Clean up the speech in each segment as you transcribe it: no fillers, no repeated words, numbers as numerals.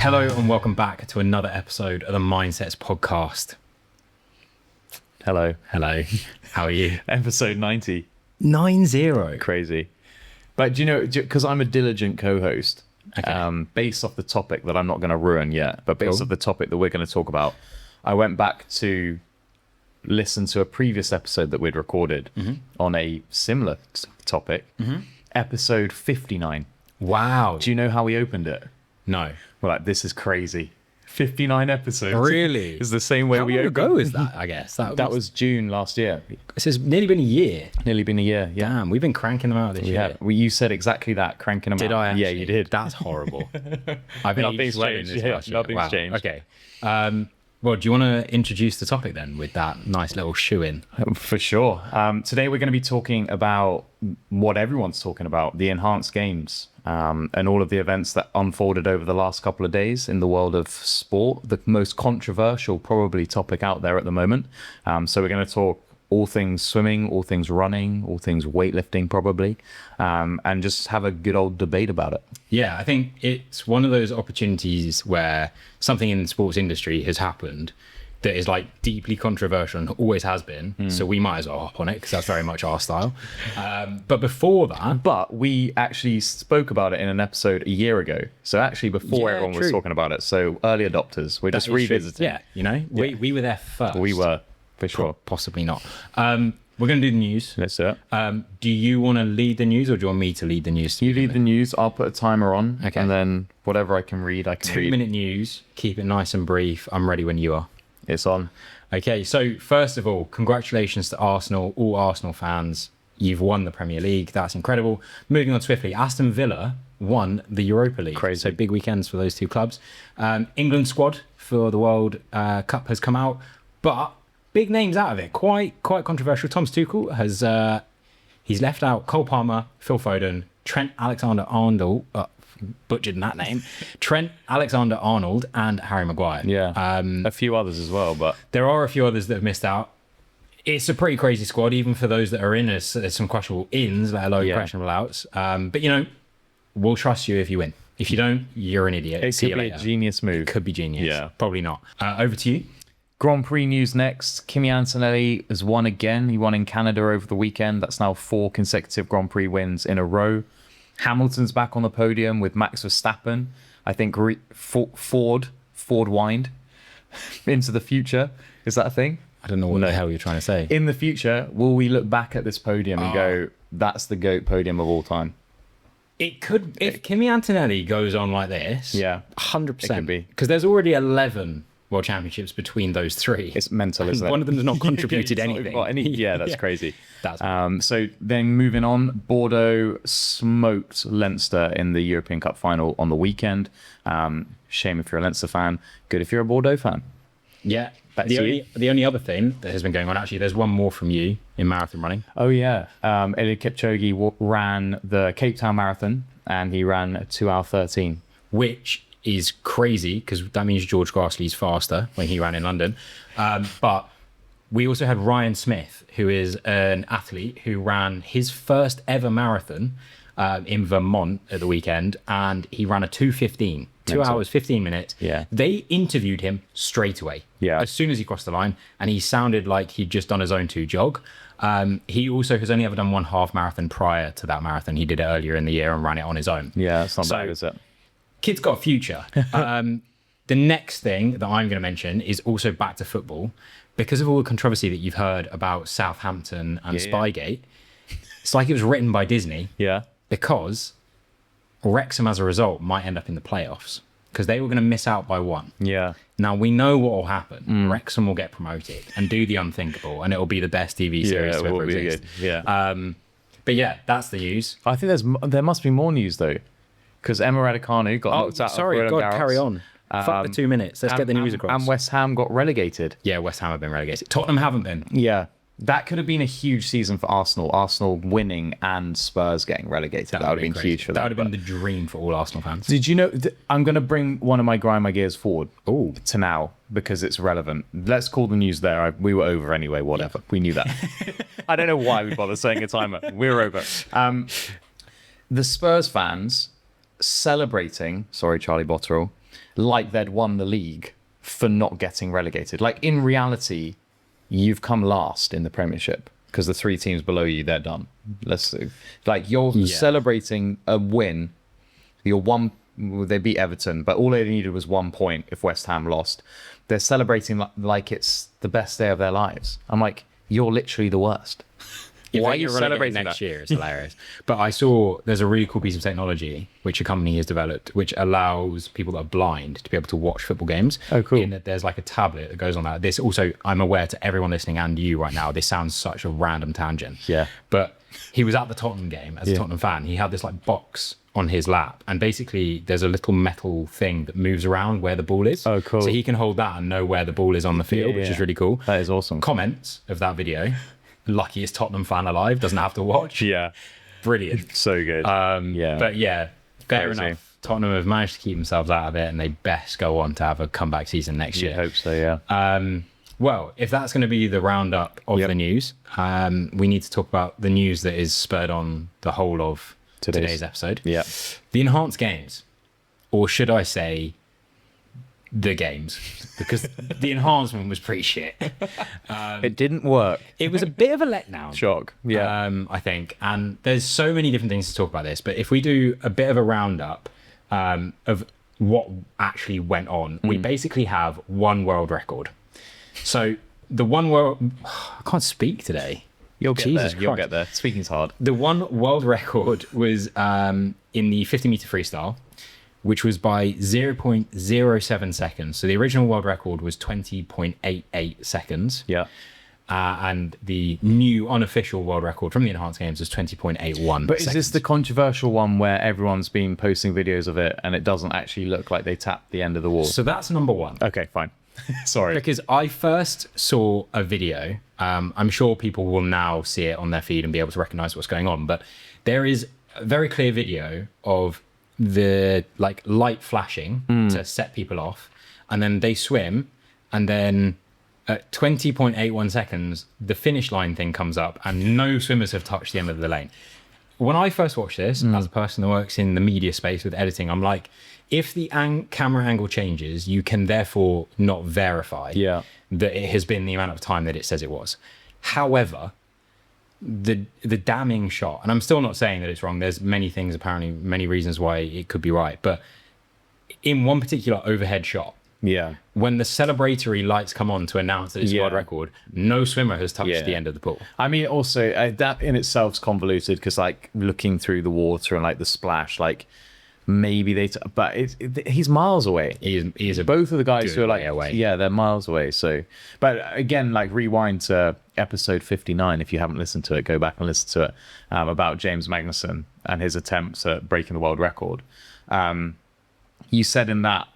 Hello and welcome back to another episode of the Mindsets podcast. Hello. How are you? Episode 90. 90. Crazy. But do you know, because I'm a diligent co-host, Okay. based off the topic that I'm not going to ruin yet, but based off the topic that we're going to talk about, I went back to listen to a previous episode that we'd recorded on a similar topic, episode 59. Wow. Do you know how we opened it? No. We're like, this is crazy. 59 episodes. Really? It's the same way How we long opened. ago is that, I guess? That was June last year. This has nearly been a year. Nearly been a year. Yeah. Damn, we've been cranking them out this year. Yeah. You said exactly that, cranking them out. Did I actually? Yeah, you did. That's horrible. I've been Nothing's changed. Yeah, nothing's changed. Okay. Well, do you want to introduce the topic then with that nice little shoe-in? For sure. Today we're going to be talking about what everyone's talking about, the enhanced games, and all of the events that unfolded over the last couple of days in the world of sport, the most controversial probably topic out there at the moment. So we're going to talk all things swimming, all things running, all things weightlifting probably, and just have a good old debate about it. Yeah, I think it's one of those opportunities where something in the sports industry has happened that is like deeply controversial and always has been. So we might as well hop on it because that's very much our style. But before that, But we actually spoke about it in an episode a year ago. So actually before Yeah, everyone true. was talking about it. So early adopters, we're just that is true. revisiting. Yeah, you know, we were there first. We were, for sure. Possibly not. We're going to do the news. Let's do it. Do you want to lead the news or do you want me to lead the news? You lead the news, I'll put a timer on, Okay. and then whatever I can read, I can read. 2-minute news. Keep it nice and brief. I'm ready when you are. It's on. Okay, so first of all, congratulations to Arsenal, all Arsenal fans. You've won the Premier League. That's incredible. Moving on swiftly, Aston Villa won the Europa League. Crazy. So big weekends for those two clubs. England squad for the World Cup has come out, but big names out of it. Quite controversial. Thomas Tuchel has he's left out Cole Palmer, Phil Foden, Trent Alexander-Arnold. Butchered that name. Trent Alexander-Arnold and Harry Maguire. Yeah. A few others as well, but There are a few others that have missed out. It's a pretty crazy squad, even for those that are in. There's some questionable ins, let alone Yeah. questionable outs. But, you know, we'll trust you if you win. If you don't, you're an idiot. it See could you be later. a genius move. Could be genius. Yeah. Probably not. Over to you. Grand Prix news next. Kimi Antonelli has won again. He won in Canada over the weekend. That's now 4 consecutive Grand Prix wins in a row. Hamilton's back on the podium with Max Verstappen. I think Ford wind into the future. Is that a thing? I don't know what the hell you're trying to say. In the future, will we look back at this podium and go, that's the GOAT podium of all time? It could, if Kimi Antonelli goes on like this, Yeah. 100%. It could be. Because there's already 11 world championships between those three. It's mental, isn't it? One of them has not contributed It's not anything. got any- yeah, that's Yeah. crazy. That's So then moving on, Bordeaux smoked Leinster in the European Cup final on the weekend. Shame if you're a Leinster fan. Good if you're a Bordeaux fan. Yeah. Back The to you. only, the only other thing that has been going on, actually, there's one more from you in marathon running. Oh, yeah. Eliud Kipchoge ran the Cape Town Marathon and he ran 2 hour 13. Which is crazy because that means George Grassley's faster when he ran in London. But we also had Ryan Smith, who is an athlete who ran his first ever marathon in Vermont at the weekend, and he ran a 2:15, 2 Mental. hours, 15 minutes. Yeah. They interviewed him straight away. Yeah. As soon as he crossed the line, and he sounded like he'd just done his own 2 jog. He also has only ever done 1 half marathon prior to that marathon. He did it earlier in the year and ran it on his own. Yeah, it's not So- bad, is it? Kid's got a future. The next thing that I'm going to mention is also back to football. Because of all the controversy that you've heard about Southampton and Yeah. Spygate, it's like it was written by Disney Yeah. because Wrexham, as a result, might end up in the playoffs because they were going to miss out by 1. Yeah. Now, we know what will happen. Mm. Wrexham will get promoted and do the unthinkable, and it will be the best TV series Yeah, to it ever will be exist. good. Yeah. But yeah, that's the news. I think there must be more news, though. Because Emma Raducanu got knocked out sorry, of God, Roland Garros. carry on. Fuck the 2 minutes. Let's get the news across. And West Ham got relegated. Yeah, West Ham have been relegated. Tottenham haven't been. Yeah. That could have been a huge season for Arsenal. Arsenal winning and Spurs getting relegated. That would have been crazy. huge for That them. would have been the dream for all Arsenal fans. Did you know? I'm going to bring one of my grind my gears forward Ooh. to now because it's relevant. Let's call the news there. We were over anyway, whatever. We knew that. I don't know why we bother saying a timer. We're over. The Spurs fans celebrating, sorry, Charlie Botterill, like they'd won the league for not getting relegated. Like in reality, you've come last in the Premiership because the 3 teams below you, they're done. Like you're celebrating a win. They beat Everton, but all they needed was 1 point if West Ham lost. They're celebrating like it's the best day of their lives. I'm like, you're literally the worst. Why are you celebrating next year? It's hilarious. But I saw there's a really cool piece of technology which a company has developed, which allows people that are blind to be able to watch football games. Oh, cool. In that there's like a tablet that goes on that. This also, I'm aware to everyone listening and you right now, this sounds such a random tangent. Yeah. But he was at the Tottenham game as a Tottenham fan. He had this like box on his lap, and basically there's a little metal thing that moves around where the ball is. Oh, cool. So he can hold that and know where the ball is on the field, which is really cool. That is awesome. Comments of that video. Luckiest Tottenham fan alive, doesn't have to watch. Yeah. Brilliant. So good. But yeah, fair Crazy. enough. Tottenham have managed to keep themselves out of it, and they best go on to have a comeback season next year. I hope so, yeah. Well, if that's going to be the roundup of the news, we need to talk about the news that is spurred on the whole of today's episode. Yeah. The enhanced games, or should I say the games, because the enhancement was pretty shit. It didn't work. It was a bit of a letdown. Shock. Yeah. I think. And there's so many different things to talk about this, but if we do a bit of a roundup of what actually went on, we basically have one world record. So the one world... I can't speak today. You'll get Jesus there. You'll Christ. get there. Speaking's hard. The one world record was in the 50-meter freestyle, which was by 0.07 seconds. So the original world record was 20.88 seconds. Yeah. And the new unofficial world record from the enhanced games was 20.81 But is seconds. this the controversial one where everyone's been posting videos of it and it doesn't actually look like they tapped the end of the wall? So that's number one. Okay, fine. Sorry. Because I first saw a video, I'm sure people will now see it on their feed and be able to recognize what's going on, but there is a very clear video of the like light flashing to set people off, and then they swim, and then at 20.81 seconds the finish line thing comes up and no swimmers have touched the end of the lane. When I first watched this, as a person that works in the media space with editing, I'm like, if the camera angle changes, you can therefore not verify that it has been the amount of time that it says it was. However, the damning shot, and I'm still not saying that it's wrong, there's many things, apparently many reasons why it could be right, but in one particular overhead shot, when the celebratory lights come on to announce that it's a world record, no swimmer has touched the end of the pool. I mean, also that in itself's convoluted because like looking through the water and like the splash, like maybe but he's miles away. He is both of the guys who are like away. Yeah, they're miles away. So, but again, like rewind to episode 59 if you haven't listened to it, go back and listen to it, about James Magnussen and his attempts at breaking the world record. You said in that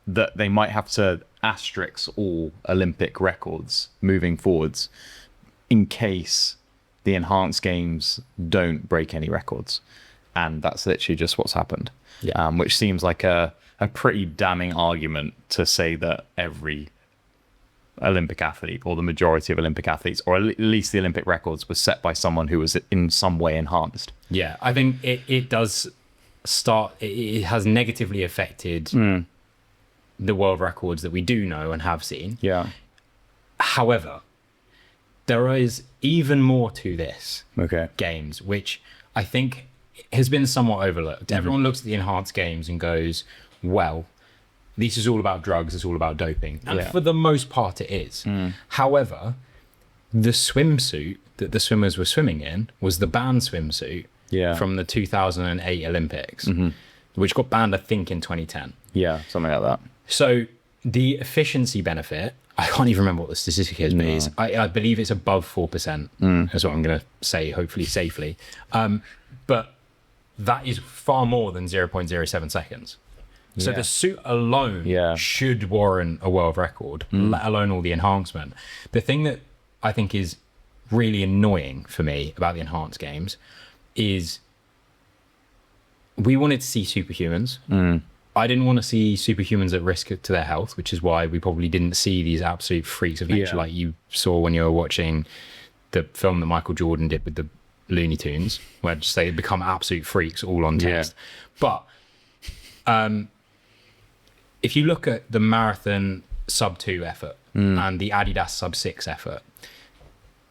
that they might have to asterisk all Olympic records moving forwards in case the enhanced games don't break any records. And that's literally just what's happened. Which seems like a pretty damning argument to say that every Olympic athlete, or the majority of Olympic athletes, or at least the Olympic records, was set by someone who was in some way enhanced. Yeah, I think it does start, it has negatively affected the world records that we do know and have seen. Yeah. However, there is even more to this games, which I think has been somewhat overlooked. Everyone looks at the enhanced games and goes, well, this is all about drugs, it's all about doping. And for the most part it is. However, the swimsuit that the swimmers were swimming in was the banned swimsuit from the 2008 Olympics, which got banned, I think, in 2010. Yeah, something like that. So the efficiency benefit, I can't even remember what the statistic is, but I believe it's above 4%. That's what I'm going to say, hopefully safely. But that is far more than 0.07 seconds. So the suit alone should warrant a world record, let alone all the enhancement. The thing that I think is really annoying for me about the enhanced games is we wanted to see superhumans. I didn't want to see superhumans at risk to their health, which is why we probably didn't see these absolute freaks of nature like you saw when you were watching the film that Michael Jordan did with the Looney Tunes, where just they become absolute freaks all on test. But if you look at the marathon sub 2 effort and the Adidas sub 6 effort,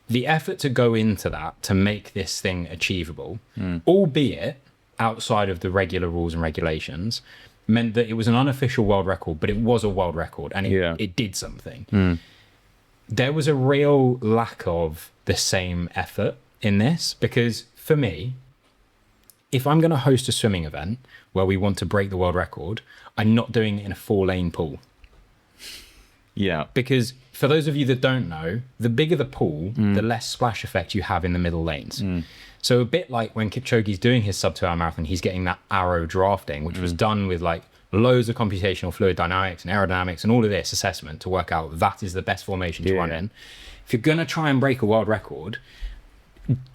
the effort to go into that to make this thing achievable, albeit outside of the regular rules and regulations, meant that it was an unofficial world record, but it was a world record, and it did something. There was a real lack of the same effort in this, because for me, if I'm going to host a swimming event where we want to break the world record, I'm not doing it in a 4-lane pool. Yeah. Because for those of you that don't know, the bigger the pool, the less splash effect you have in the middle lanes. So a bit like when Kipchoge's doing his sub 2 hour marathon, he's getting that arrow drafting, which was done with like loads of computational fluid dynamics and aerodynamics and all of this assessment to work out that is the best formation to run in. If you're going to try and break a world record,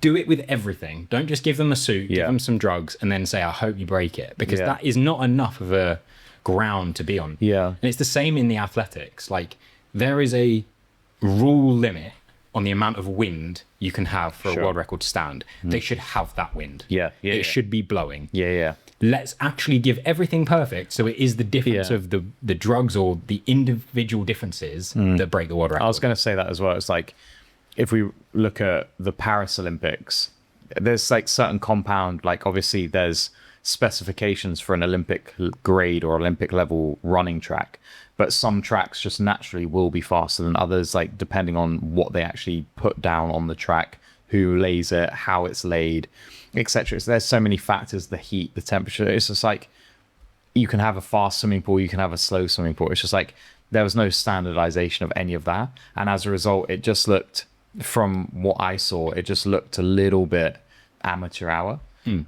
do it with everything. Don't just give them a suit, give them some drugs, and then say, I hope you break it, because that is not enough of a ground to be on. And it's the same in the athletics. Like, there is a rule limit on the amount of wind you can have for a world record to stand. They should have that wind. It should be blowing. Let's actually give everything perfect, so it is the difference of the drugs or the individual differences that break the world record. I was going to say that as well. It's like, if we look at the Paris Olympics, there's like certain compound, like obviously there's specifications for an Olympic grade or Olympic level running track, but some tracks just naturally will be faster than others, like depending on what they actually put down on the track, who lays it, how it's laid, etc. So there's so many factors, the heat, the temperature. It's just like, you can have a fast swimming pool, you can have a slow swimming pool. It's just like, there was no standardization of any of that. And as a result, it just looked, from what I saw, it just looked a little bit amateur hour. And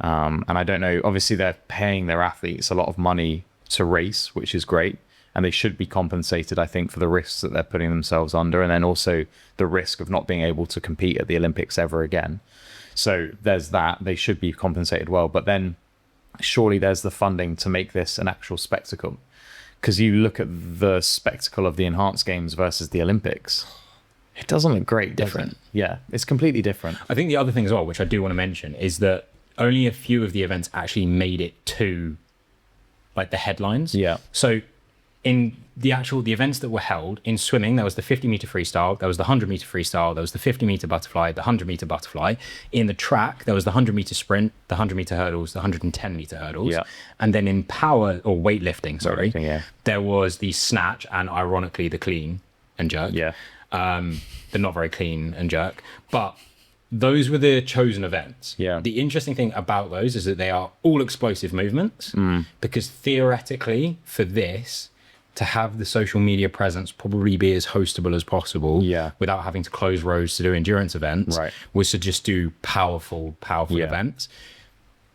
I don't know, obviously they're paying their athletes a lot of money to race, which is great. And they should be compensated, I think, for the risks that they're putting themselves under. And then also the risk of not being able to compete at the Olympics ever again. So there's that. They should be compensated well. But then surely there's the funding to make this an actual spectacle. Because you look at the spectacle of the enhanced games versus the Olympics, it doesn't look great. Different. Yeah, it's completely different. I think the other thing as well, which I do want to mention, is that only a few of the events actually made it to like the headlines. So in the events that were held in swimming, there was the 50-meter freestyle, there was the 100-meter freestyle, there was the 50-meter butterfly, the 100-meter butterfly. In the track, there was the 100-meter sprint, the 100-meter hurdles, the 110-meter hurdles. And then in power or weightlifting, there was the snatch and ironically the clean and jerk. They're not very clean and jerk, but those were the chosen events. The interesting thing about those is that they are all explosive movements, because theoretically for this to have the social media presence probably be as hostable as possible without having to close roads to do endurance events was to just do powerful events.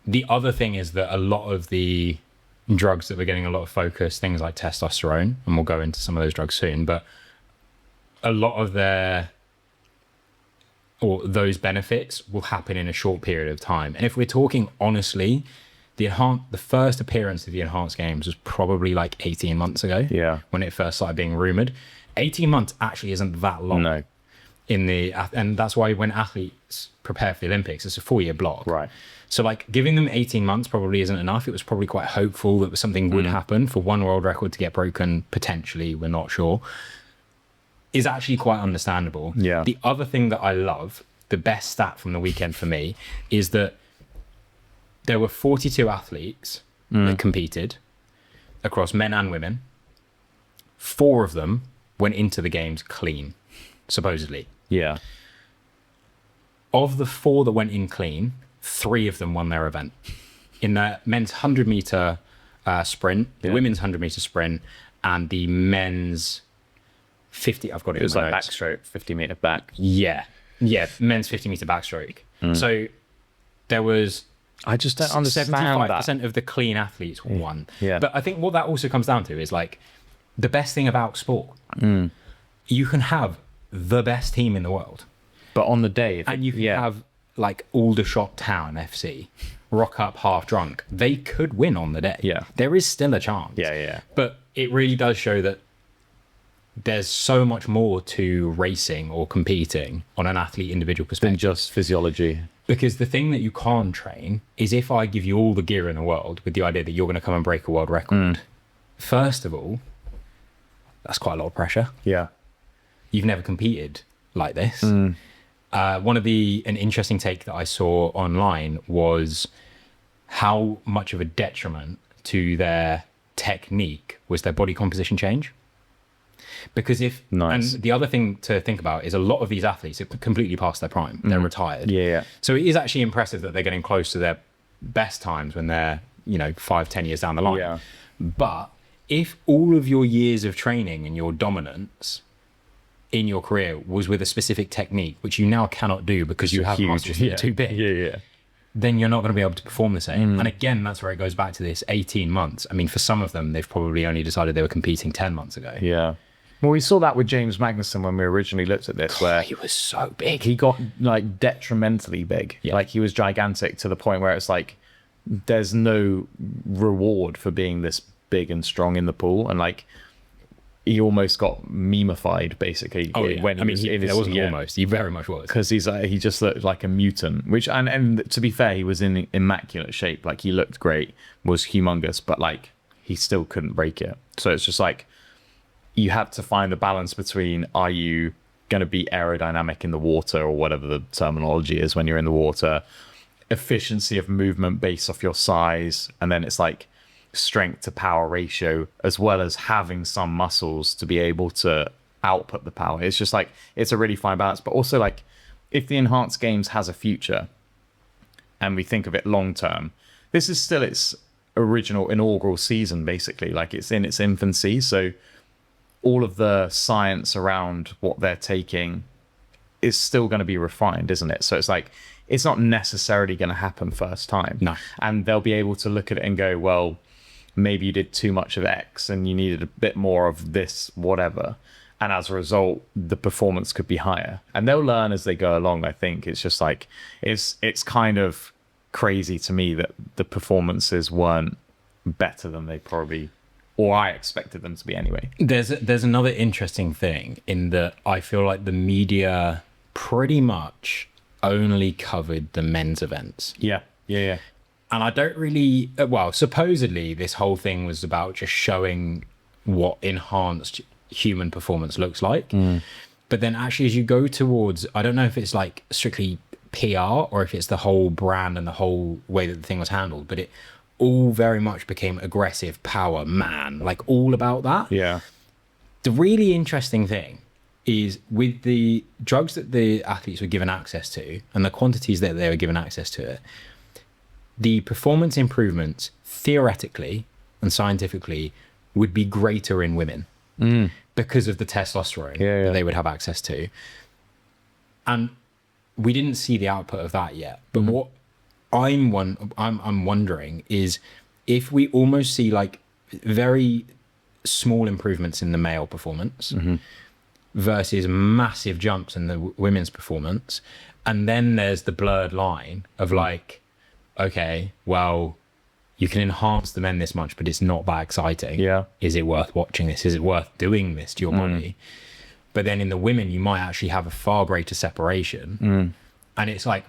The other thing is that a lot of the drugs that were getting a lot of focus, things like testosterone, and we'll go into some of those drugs soon, but a lot of those benefits will happen in a short period of time. And if we're talking honestly, the first appearance of the enhanced games was probably like 18 months ago. When it first started being rumored. 18 months actually isn't that long. And that's why when athletes prepare for the Olympics, it's a 4-year block. So like giving them 18 months probably isn't enough. It was probably quite hopeful that something would happen for one world record to get broken, potentially, we're not sure, is actually quite understandable. The other thing that I love, the best stat from the weekend for me, is that there were 42 athletes that competed across men and women. 4 of them went into the games clean, supposedly. Of the 4 that went in clean, 3 of them won their event. In the men's 100-meter sprint, the women's 100-meter sprint, and the men's 50, I've got it. It was like backstroke, 50-meter back. Men's 50-meter backstroke. So there was, I just don't understand 75% of the clean athletes won. But I think what that also comes down to is like the best thing about sport. You can have the best team in the world, but on the day, and you can have like Aldershot Town FC rock up half drunk. They could win on the day. There is still a chance. But it really does show that there's so much more to racing or competing on an athlete individual perspective than just physiology. Because the thing that you can't train is if I give you all the gear in the world with the idea that you're going to come and break a world record, first of all, that's quite a lot of pressure. Yeah. You've never competed like this. An interesting take that I saw online was how much of a detriment to their technique was their body composition change. Because and the other thing to think about is a lot of these athletes are completely past their prime. They're retired. Yeah. So it is actually impressive that they're getting close to their best times when they're, 5-10 years down the line. Yeah. But if all of your years of training and your dominance in your career was with a specific technique, which you now cannot do because you have muscles that are too big, then you're not going to be able to perform the same. And again, that's where it goes back to this 18 months. I mean, for some of them, they've probably only decided they were competing 10 months ago. Yeah. Well, we saw that with James Magnussen when we originally looked at this, where he was so big. He got like detrimentally big. Yeah. Like he was gigantic to the point where it's like there's no reward for being this big and strong in the pool, and like he almost got memeified basically. When almost. He very much was, because he just looked like a mutant. Which and to be fair, he was in immaculate shape. Like he looked great, was humongous, but like he still couldn't break it. So it's just like you have to find a balance between, are you going to be aerodynamic in the water, or whatever the terminology is when you're in the water, efficiency of movement based off your size, and then it's like strength to power ratio, as well as having some muscles to be able to output the power. It's just like, it's a really fine balance. But also, like, if the enhanced games has a future and we think of it long term, this is still its original inaugural season, basically. Like, it's in its infancy, so all of the science around what they're taking is still going to be refined, isn't it? So it's like, it's not necessarily going to happen first time. No. And they'll be able to look at it and go, well, maybe you did too much of X and you needed a bit more of this, whatever. And as a result, the performance could be higher. And they'll learn as they go along, I think. It's just like, it's kind of crazy to me that the performances weren't better than they probably, or I expected them to be anyway. There's another interesting thing in that I feel like the media pretty much only covered the men's events. Yeah. And I don't really, supposedly this whole thing was about just showing what enhanced human performance looks like. But then actually, as you go towards, I don't know if it's like strictly PR or if it's the whole brand and the whole way that the thing was handled, but it all very much became aggressive power, man, like all about that. Yeah. The really interesting thing is with the drugs that the athletes were given access to and the quantities that they were given access to it, the performance improvements theoretically and scientifically would be greater in women because of the testosterone that they would have access to. And we didn't see the output of that yet. But what I'm wondering is if we almost see like very small improvements in the male performance versus massive jumps in the women's performance, and then there's the blurred line of like, okay, well, you can enhance the men this much, but it's not that exciting. Yeah. Is it worth watching this? Is it worth doing this to your body? But then in the women, you might actually have a far greater separation. And it's like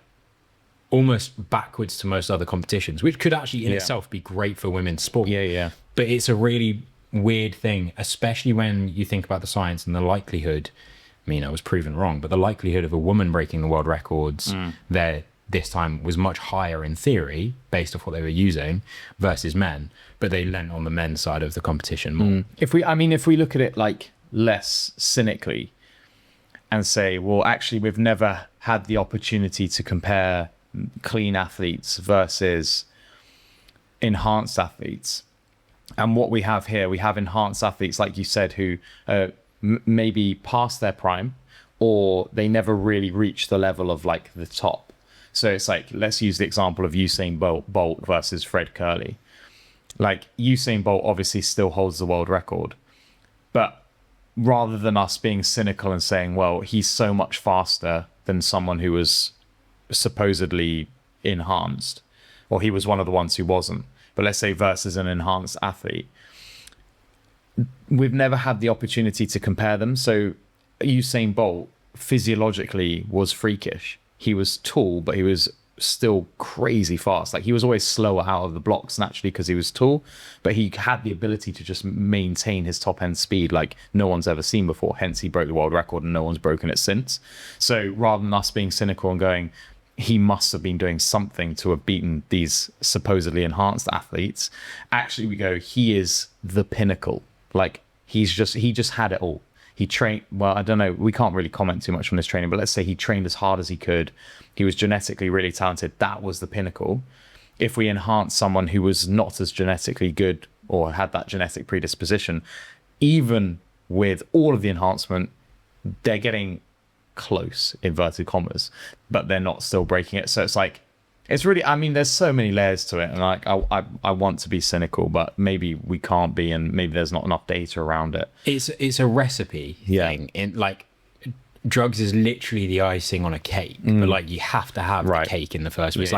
almost backwards to most other competitions, which could actually in itself be great for women's sport. Yeah. But it's a really weird thing, especially when you think about the science and the likelihood. I mean, I was proven wrong, but the likelihood of a woman breaking the world records there this time was much higher in theory based off what they were using versus men, but they lent on the men's side of the competition more. If we look at it like less cynically and say, well, actually we've never had the opportunity to compare clean athletes versus enhanced athletes. And what we have here, we have enhanced athletes, like you said, who maybe past their prime, or they never really reach the level of like the top. So it's like, let's use the example of Usain Bolt versus Fred Curley. Like Usain Bolt obviously still holds the world record, but rather than us being cynical and saying, well, he's so much faster than someone who was supposedly enhanced, or he was one of the ones who wasn't, but let's say versus an enhanced athlete, we've never had the opportunity to compare them. So Usain Bolt physiologically was freakish. He was tall, but he was still crazy fast. Like he was always slower out of the blocks naturally because he was tall, but he had the ability to just maintain his top end speed like no one's ever seen before. Hence he broke the world record and no one's broken it since. So rather than us being cynical and going, he must have been doing something to have beaten these supposedly enhanced athletes, actually we go, he is the pinnacle. Like he just had it all. He trained, well, I don't know, we can't really comment too much on his training, but let's say he trained as hard as he could. He was genetically really talented. That was the pinnacle. If we enhance someone who was not as genetically good or had that genetic predisposition, even with all of the enhancement, they're getting close, inverted commas, but they're not still breaking it. So it's like, it's really, I mean, there's so many layers to it, and like I want to be cynical, but maybe we can't be, and maybe there's not enough data around it. It's a recipe thing. In like drugs is literally the icing on a cake, but like you have to have the cake in the first place.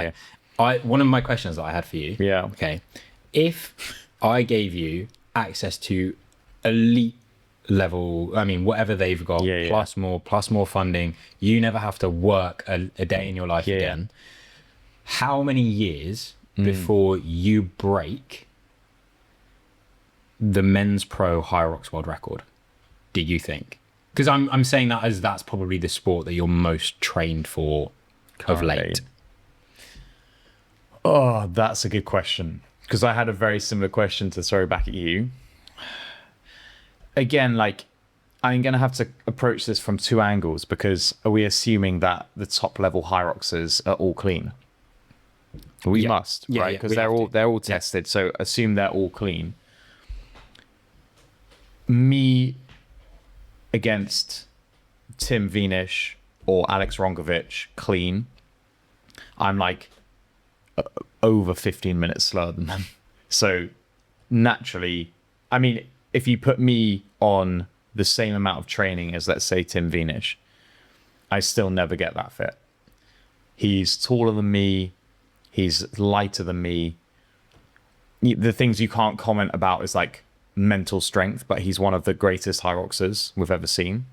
One of my questions that I had for you. Yeah. Okay. If I gave you access to elite level, I mean, whatever they've got, plus more funding, you never have to work a day in your life again. How many years before you break the men's pro Hyrox world record do you think? Because I'm saying that as that's probably the sport that you're most trained for of late. Oh, that's a good question. Because I had a very similar question to throw back at you. Again, like, I'm going to have to approach this from two angles, because are we assuming that the top level Hyroxers are all clean? We must, right? Because they're all tested. So assume they're all clean. Me against Tim Vinish or Alex Ronkovic clean, I'm like over 15 minutes slower than them. So naturally, I mean, if you put me on the same amount of training as, let's say, Tim Vinish, I still never get that fit. He's taller than me. He's lighter than me. The things you can't comment about is like mental strength, but he's one of the greatest Hyroxers we've ever seen.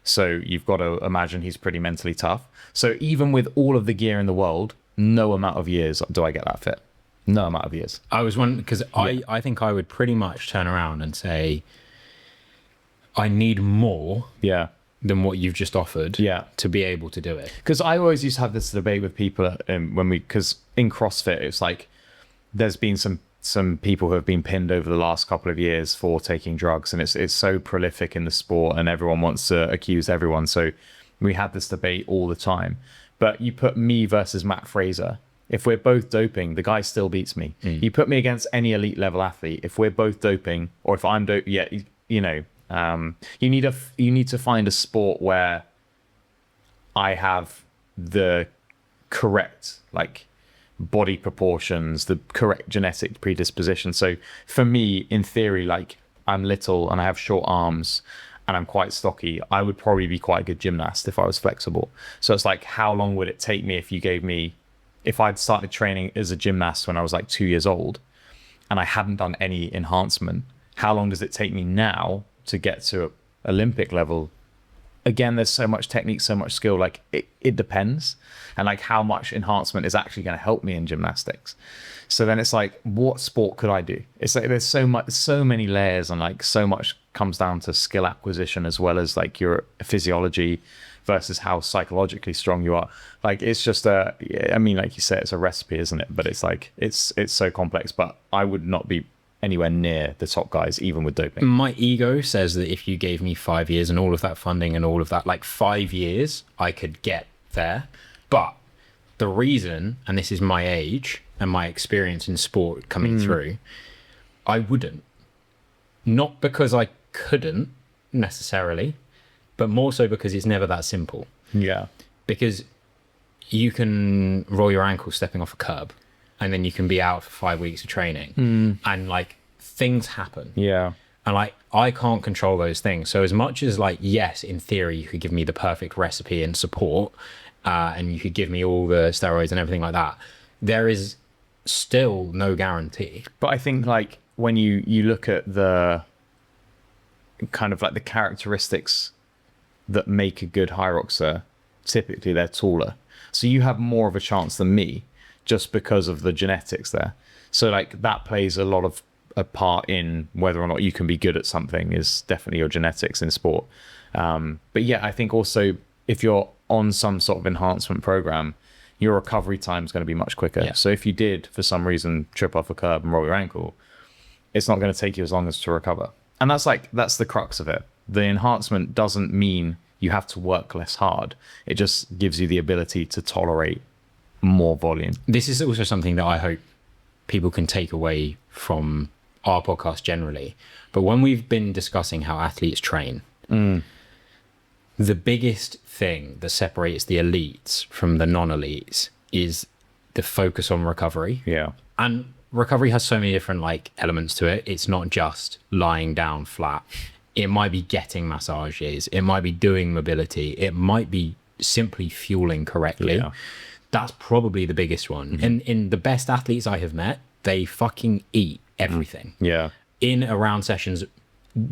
So you've got to imagine he's pretty mentally tough. So even with all of the gear in the world, no amount of years do I get that fit. No amount of years. I was wondering, because I think I would pretty much turn around and say, I need more than what you've just offered to be able to do it. Because I always used to have this debate with people because in CrossFit, it's like there's been some people who have been pinned over the last couple of years for taking drugs, and it's so prolific in the sport, and everyone wants to accuse everyone. So we had this debate all the time. But you put me versus Matt Fraser. If we're both doping, the guy still beats me. You put me against any elite level athlete. If we're both doping, or if I'm doping, you need to find a sport where I have the correct like body proportions, the correct genetic predisposition. So for me, in theory, like I'm little and I have short arms and I'm quite stocky, I would probably be quite a good gymnast if I was flexible. So it's like, how long would it take me if I'd started training as a gymnast when I was like 2 years old and I hadn't done any enhancement? How long does it take me now to get to Olympic level? Again, there's so much technique, so much skill, like it depends. And like how much enhancement is actually going to help me in gymnastics. So then it's like, what sport could I do? It's like there's so many layers, and like so much comes down to skill acquisition as well as like your physiology versus how psychologically strong you are. Like it's just I mean, like you said, it's a recipe, isn't it? But it's like it's so complex. But I would not be anywhere near the top guys, even with doping. My ego says that if you gave me 5 years and all of that funding and all of that, like 5 years, I could get there. But the reason, and this is my age and my experience in sport coming through, I wouldn't. Not because I couldn't necessarily, but more so because it's never that simple. Yeah. Because you can roll your ankle stepping off a curb, and then you can be out for 5 weeks of training, and like things happen. Yeah. And like, I can't control those things. So as much as like, yes, in theory, you could give me the perfect recipe and support, and you could give me all the steroids and everything like that, there is still no guarantee. But I think like when you look at the kind of like the characteristics that make a good Hyroxer, typically they're taller. So you have more of a chance than me just because of the genetics there. So like that plays a lot of a part in whether or not you can be good at something, is definitely your genetics in sport. But yeah, I think also if you're on some sort of enhancement program, your recovery time is going to be much quicker. Yeah. So if you did for some reason trip off a curb and roll your ankle, it's not going to take you as long as to recover. And that's the crux of it. The enhancement doesn't mean you have to work less hard. It just gives you the ability to tolerate more volume. This is also something that I hope people can take away from our podcast generally. But when we've been discussing how athletes train, the biggest thing that separates the elites from the non-elites is the focus on recovery. Yeah. And recovery has so many different like elements to it. It's not just lying down flat. It might be getting massages. It might be doing mobility. It might be simply fueling correctly. Yeah. That's probably the biggest one. And in the best athletes I have met, they fucking eat everything. Yeah. In around sessions,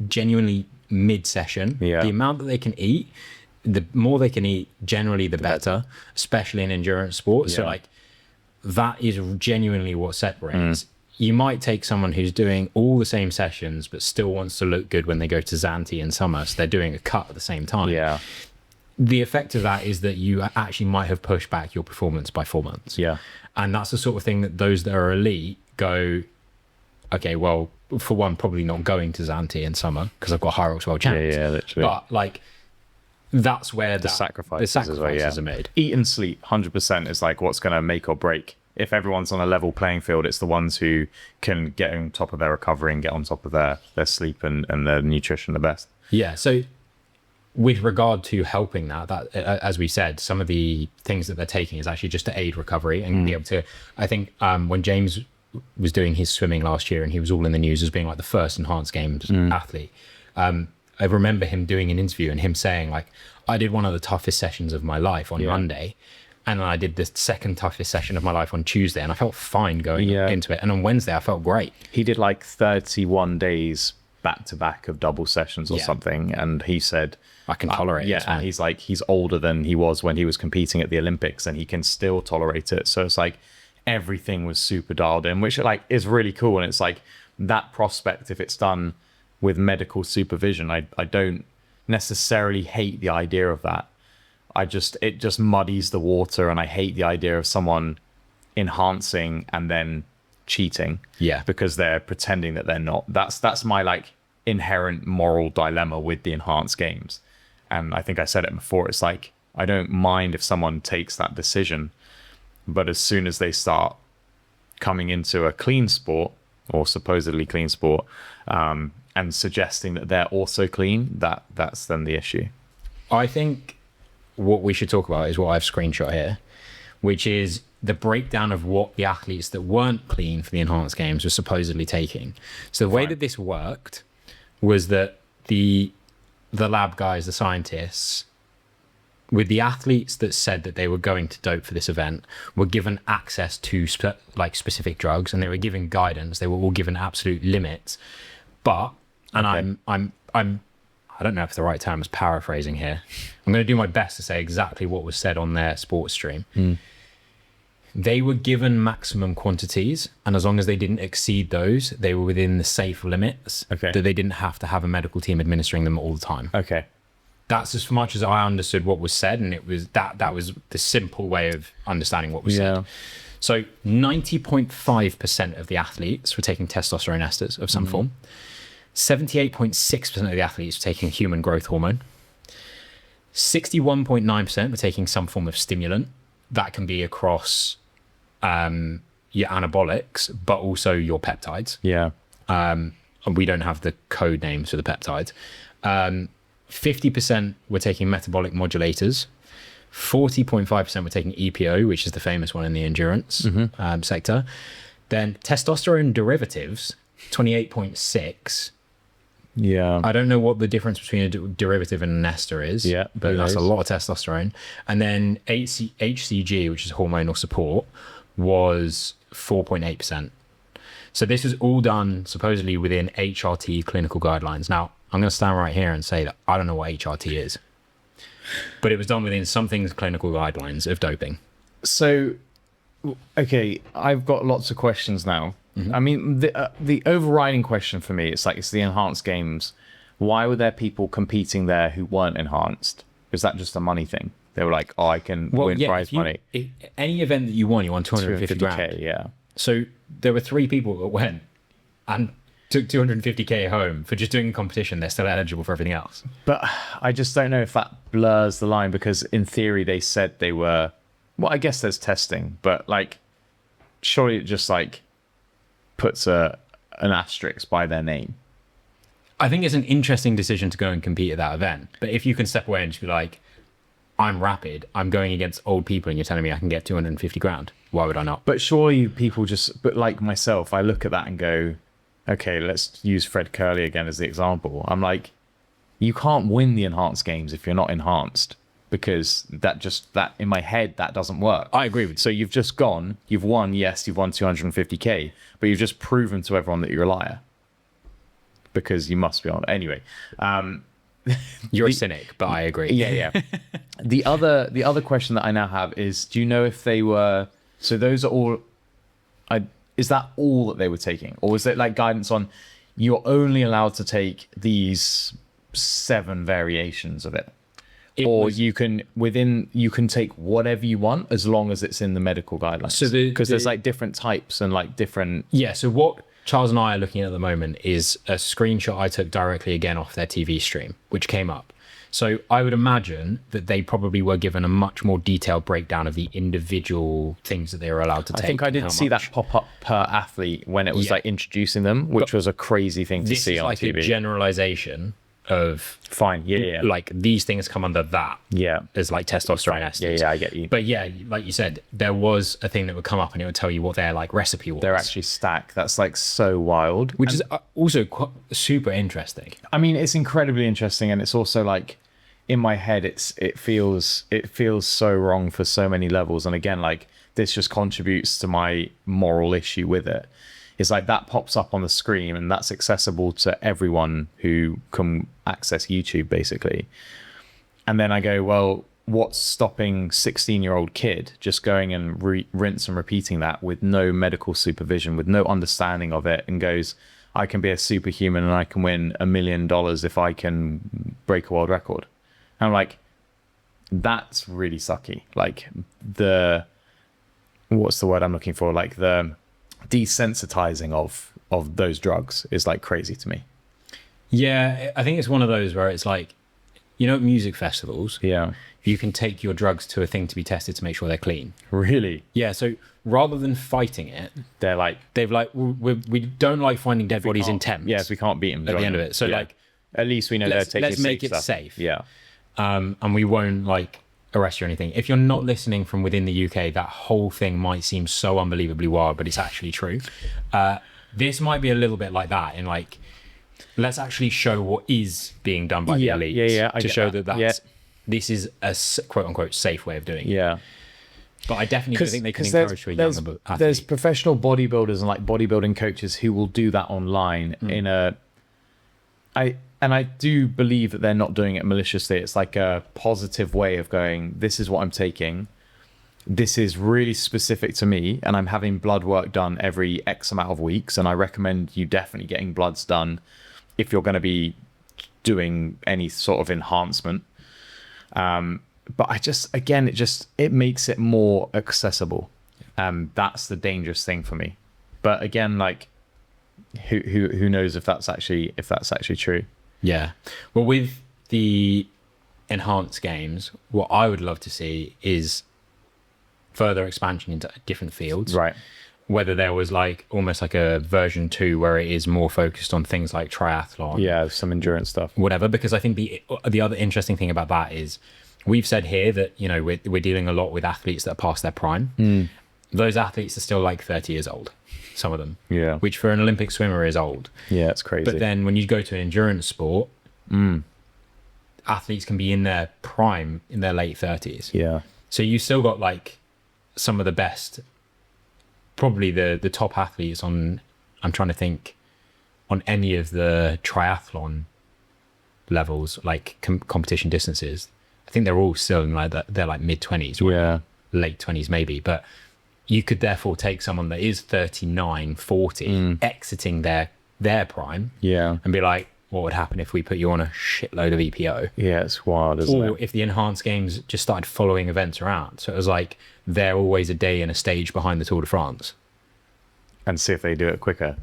genuinely mid-session, the amount that they can eat, the more they can eat, generally the better, especially in endurance sports. So like that is genuinely what separates. You might take someone who's doing all the same sessions but still wants to look good when they go to Zante in summer, so they're doing a cut at the same time. Yeah. The effect of that is that you actually might have pushed back your performance by 4 months. Yeah. And that's the sort of thing that those that are elite go, okay, well, for one, probably not going to Zante in summer because I've got High Rocks World Champs. Yeah, literally. But like, that's where the sacrifices are made. Eat and sleep 100% is like what's going to make or break. If everyone's on a level playing field, it's the ones who can get on top of their recovery and get on top of their sleep and their nutrition the best. Yeah. So with regard to helping that as we said, some of the things that they're taking is actually just to aid recovery and be able to, I think when James was doing his swimming last year and he was all in the news as being like the first enhanced games athlete, I remember him doing an interview and him saying like, I did one of the toughest sessions of my life on Monday, and then I did the second toughest session of my life on Tuesday, and I felt fine going into it, and on Wednesday I felt great. He did like 31 days back to back of double sessions or something, and he said I can tolerate it. And he's like, he's older than he was when he was competing at the Olympics, and he can still tolerate it. So it's like everything was super dialed in, which like is really cool. And it's like that prospect, if it's done with medical supervision, I don't necessarily hate the idea of that. It just muddies the water, and I hate the idea of someone enhancing and then cheating because they're pretending that they're not. That's my like inherent moral dilemma with the enhanced games. And I think I said it before, it's like I don't mind if someone takes that decision, but as soon as they start coming into a clean sport or supposedly clean sport and suggesting that they're also clean, that's then the issue. I think what we should talk about is what I've screenshot here, which is the breakdown of what the athletes that weren't clean for the enhanced games were supposedly taking. So the way that this worked was that the lab guys, the scientists, with the athletes that said that they were going to dope for this event, were given access to specific drugs, and they were given guidance. They were all given absolute limits. But, and I don't know if the right term is paraphrasing here. I'm going to do my best to say exactly what was said on their sports stream. They were given maximum quantities, and as long as they didn't exceed those, they were within the safe limits, that they didn't have to have a medical team administering them all the time. Okay. That's as much as I understood what was said, and it was that was the simple way of understanding what was said. So 90.5% of the athletes were taking testosterone esters of some form. 78.6% of the athletes were taking human growth hormone. 61.9% were taking some form of stimulant. That can be across your anabolics, but also your peptides. And we don't have the code names for the peptides. 50% were taking metabolic modulators. 40.5% were taking EPO, which is the famous one in the endurance sector. Then testosterone derivatives, 28.6. I don't know what the difference between a derivative and an ester is, but that's a lot of testosterone. And then HCG, which is hormonal support, was 4.8%. So this was all done supposedly within HRT clinical guidelines. Now, I'm going to stand right here and say that I don't know what HRT is. but it was done within something's clinical guidelines of doping. So, okay, I've got lots of questions now. I mean, the overriding question for me, it's the enhanced games. Why were there people competing there who weren't enhanced? Was that just a money thing? They were like, oh, I can win prize money. Any event that you won 250 grand. 250K, yeah. So there were 3 people that went and took 250K home for just doing a competition. They're still eligible for everything else. But I just don't know if that blurs the line, because in theory they said they were, well, I guess there's testing, but like, surely it just like puts an asterisk by their name. I think it's an interesting decision to go and compete at that event. But if you can step away and just be like, I'm rapid, I'm going against old people, and you're telling me I can get 250 grand, why would I not? But surely people but like myself, I look at that and go, okay, let's use Fred Curley again as the example. I'm like, you can't win the enhanced games if you're not enhanced, because that in my head, that doesn't work. I agree with you. So you've just gone, you've won 250K, but you've just proven to everyone that you're a liar, because you must be on. Anyway, you're a cynic, but I agree. Yeah. The other question that I now have is, do you know if they were, so those are all, is that all that they were taking? Or was it like guidance on, you're only allowed to take these 7 variations of it? You can take whatever you want as long as it's in the medical guidelines. So because there's like different types and like different. Yeah. So what Charles and I are looking at the moment is a screenshot I took directly again off their TV stream, which came up. So I would imagine that they probably were given a much more detailed breakdown of the individual things that they were allowed to take. I think I didn't see that pop up per athlete when it was like introducing them, which was a crazy thing to see on TV. This is like a generalization of fine, like these things come under that. Yeah, there's like testosterone esters. Yeah, I get you. But yeah, like you said, there was a thing that would come up and it would tell you what their like recipe was. They're actually stacked. That's like so wild, which is also super interesting. I mean, it's incredibly interesting, and it's also like in my head, it feels so wrong for so many levels. And again, like this just contributes to my moral issue with it. It's like that pops up on the screen and that's accessible to everyone who can access YouTube, basically. And then I go, well, what's stopping 16-year-old kid just going and rinse and repeating that with no medical supervision, with no understanding of it, and goes, I can be a superhuman and I can win $1 million if I can break a world record. And I'm like, that's really sucky. Like what's the word I'm looking for? Like the desensitizing of those drugs is like crazy to me. Yeah, I think it's one of those where it's like, you know, at music festivals, you can take your drugs to a thing to be tested to make sure they're clean. Really? Yeah. So rather than fighting it, they've like, we don't like finding dead bodies in temps. Yes, we can't beat them at the end of it. So like, at least we know they're taking. Let's make it stuff. safe. Yeah. And we won't like arrest you or anything. If you're not listening from within the UK, that whole thing might seem so unbelievably wild, but it's actually true. This might be a little bit like that in like, let's actually show what is being done by the elites to show that this is a quote unquote safe way of doing it. Yeah. But I definitely think they can encourage a younger athlete. There's professional bodybuilders and like bodybuilding coaches who will do that online in a, and I do believe that they're not doing it maliciously. It's like a positive way of going, this is what I'm taking. This is really specific to me, and I'm having blood work done every X amount of weeks. And I recommend you definitely getting bloods done if you're going to be doing any sort of enhancement. But I just, again, it makes it more accessible. That's the dangerous thing for me. But again, like who knows if that's actually true. Yeah. Well, with the enhanced games, what I would love to see is further expansion into different fields. Right. Whether there was like almost like a version 2 where it is more focused on things like triathlon. Yeah, some endurance stuff. Whatever. Because I think the other interesting thing about that is we've said here that, you know, we're dealing a lot with athletes that are past their prime. Those athletes are still like 30 years old. Some of them, which for an Olympic swimmer is old. Yeah, it's crazy. But then when you go to endurance sport, athletes can be in their prime in their late 30s. Yeah. So you still got like some of the best, probably the top athletes on, I'm trying to think, on any of the triathlon levels, like competition distances. I think they're all still in like they're like mid-20s, or Yeah. late 20s maybe, but you could therefore take someone that is 39, 40, exiting their prime, Yeah. and be like, what would happen if we put you on a shitload of EPO? Yeah, it's wild, isn't Or it? if the enhanced games just started following events around. So it was like they're always a day and a stage behind the Tour de France. And see if they do it quicker.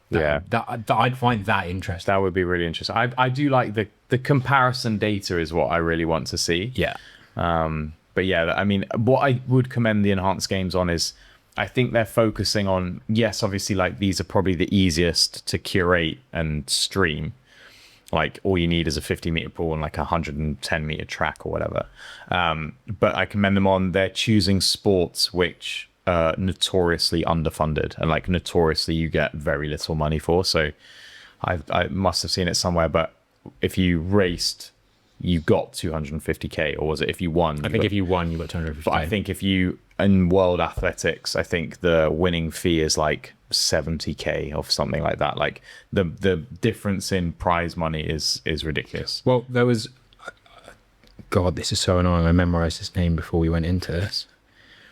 Yeah. That I'd find that interesting. That would be really interesting. I do like the comparison data is what I really want to see. Yeah. But yeah, I mean, what I would commend the enhanced games on is I think they're focusing on, yes, obviously, like these are probably the easiest to curate and stream. Like all you need is a 50-meter pool and like a 110-meter track or whatever. But I commend them on they're choosing sports which are notoriously underfunded and like notoriously you get very little money for. So I must have seen it somewhere, but if you raced, you got 250k, or was it if you won? I think if you won, you got 250. But I think if you in world athletics, I think the winning fee is like 70k or something like that. Like the difference in prize money is ridiculous. Well, there was, God, this is so annoying. I memorized his name before we went into this,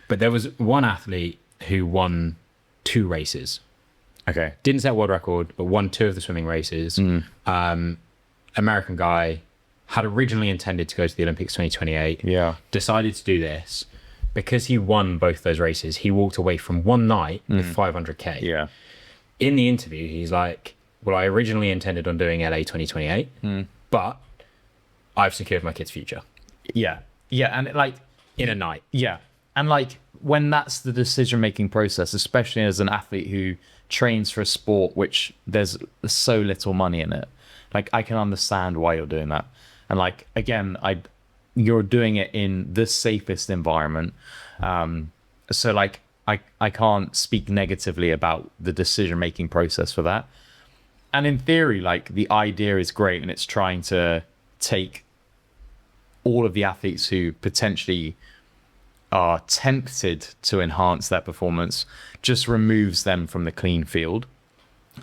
but there was one athlete who won 2 races. Okay. Didn't set a world record, but won 2 of the swimming races. American guy, had originally intended to go to the Olympics 2028. Yeah. Decided to do this. Because he won both those races, he walked away from one night with 500k. Yeah. In the interview, he's like, well, I originally intended on doing LA 2028, but I've secured my kid's future Yeah. Yeah. And like, in a night. yeah. And like when that's the decision-making process, especially as an athlete who trains for a sport which there's so little money in it, like I can understand why you're doing that. And like, again, you're doing it in the safest environment. So like, I can't speak negatively about the decision-making process for that. And in theory, like the idea is great and it's trying to take all of the athletes who potentially are tempted to enhance their performance, just removes them from the clean field.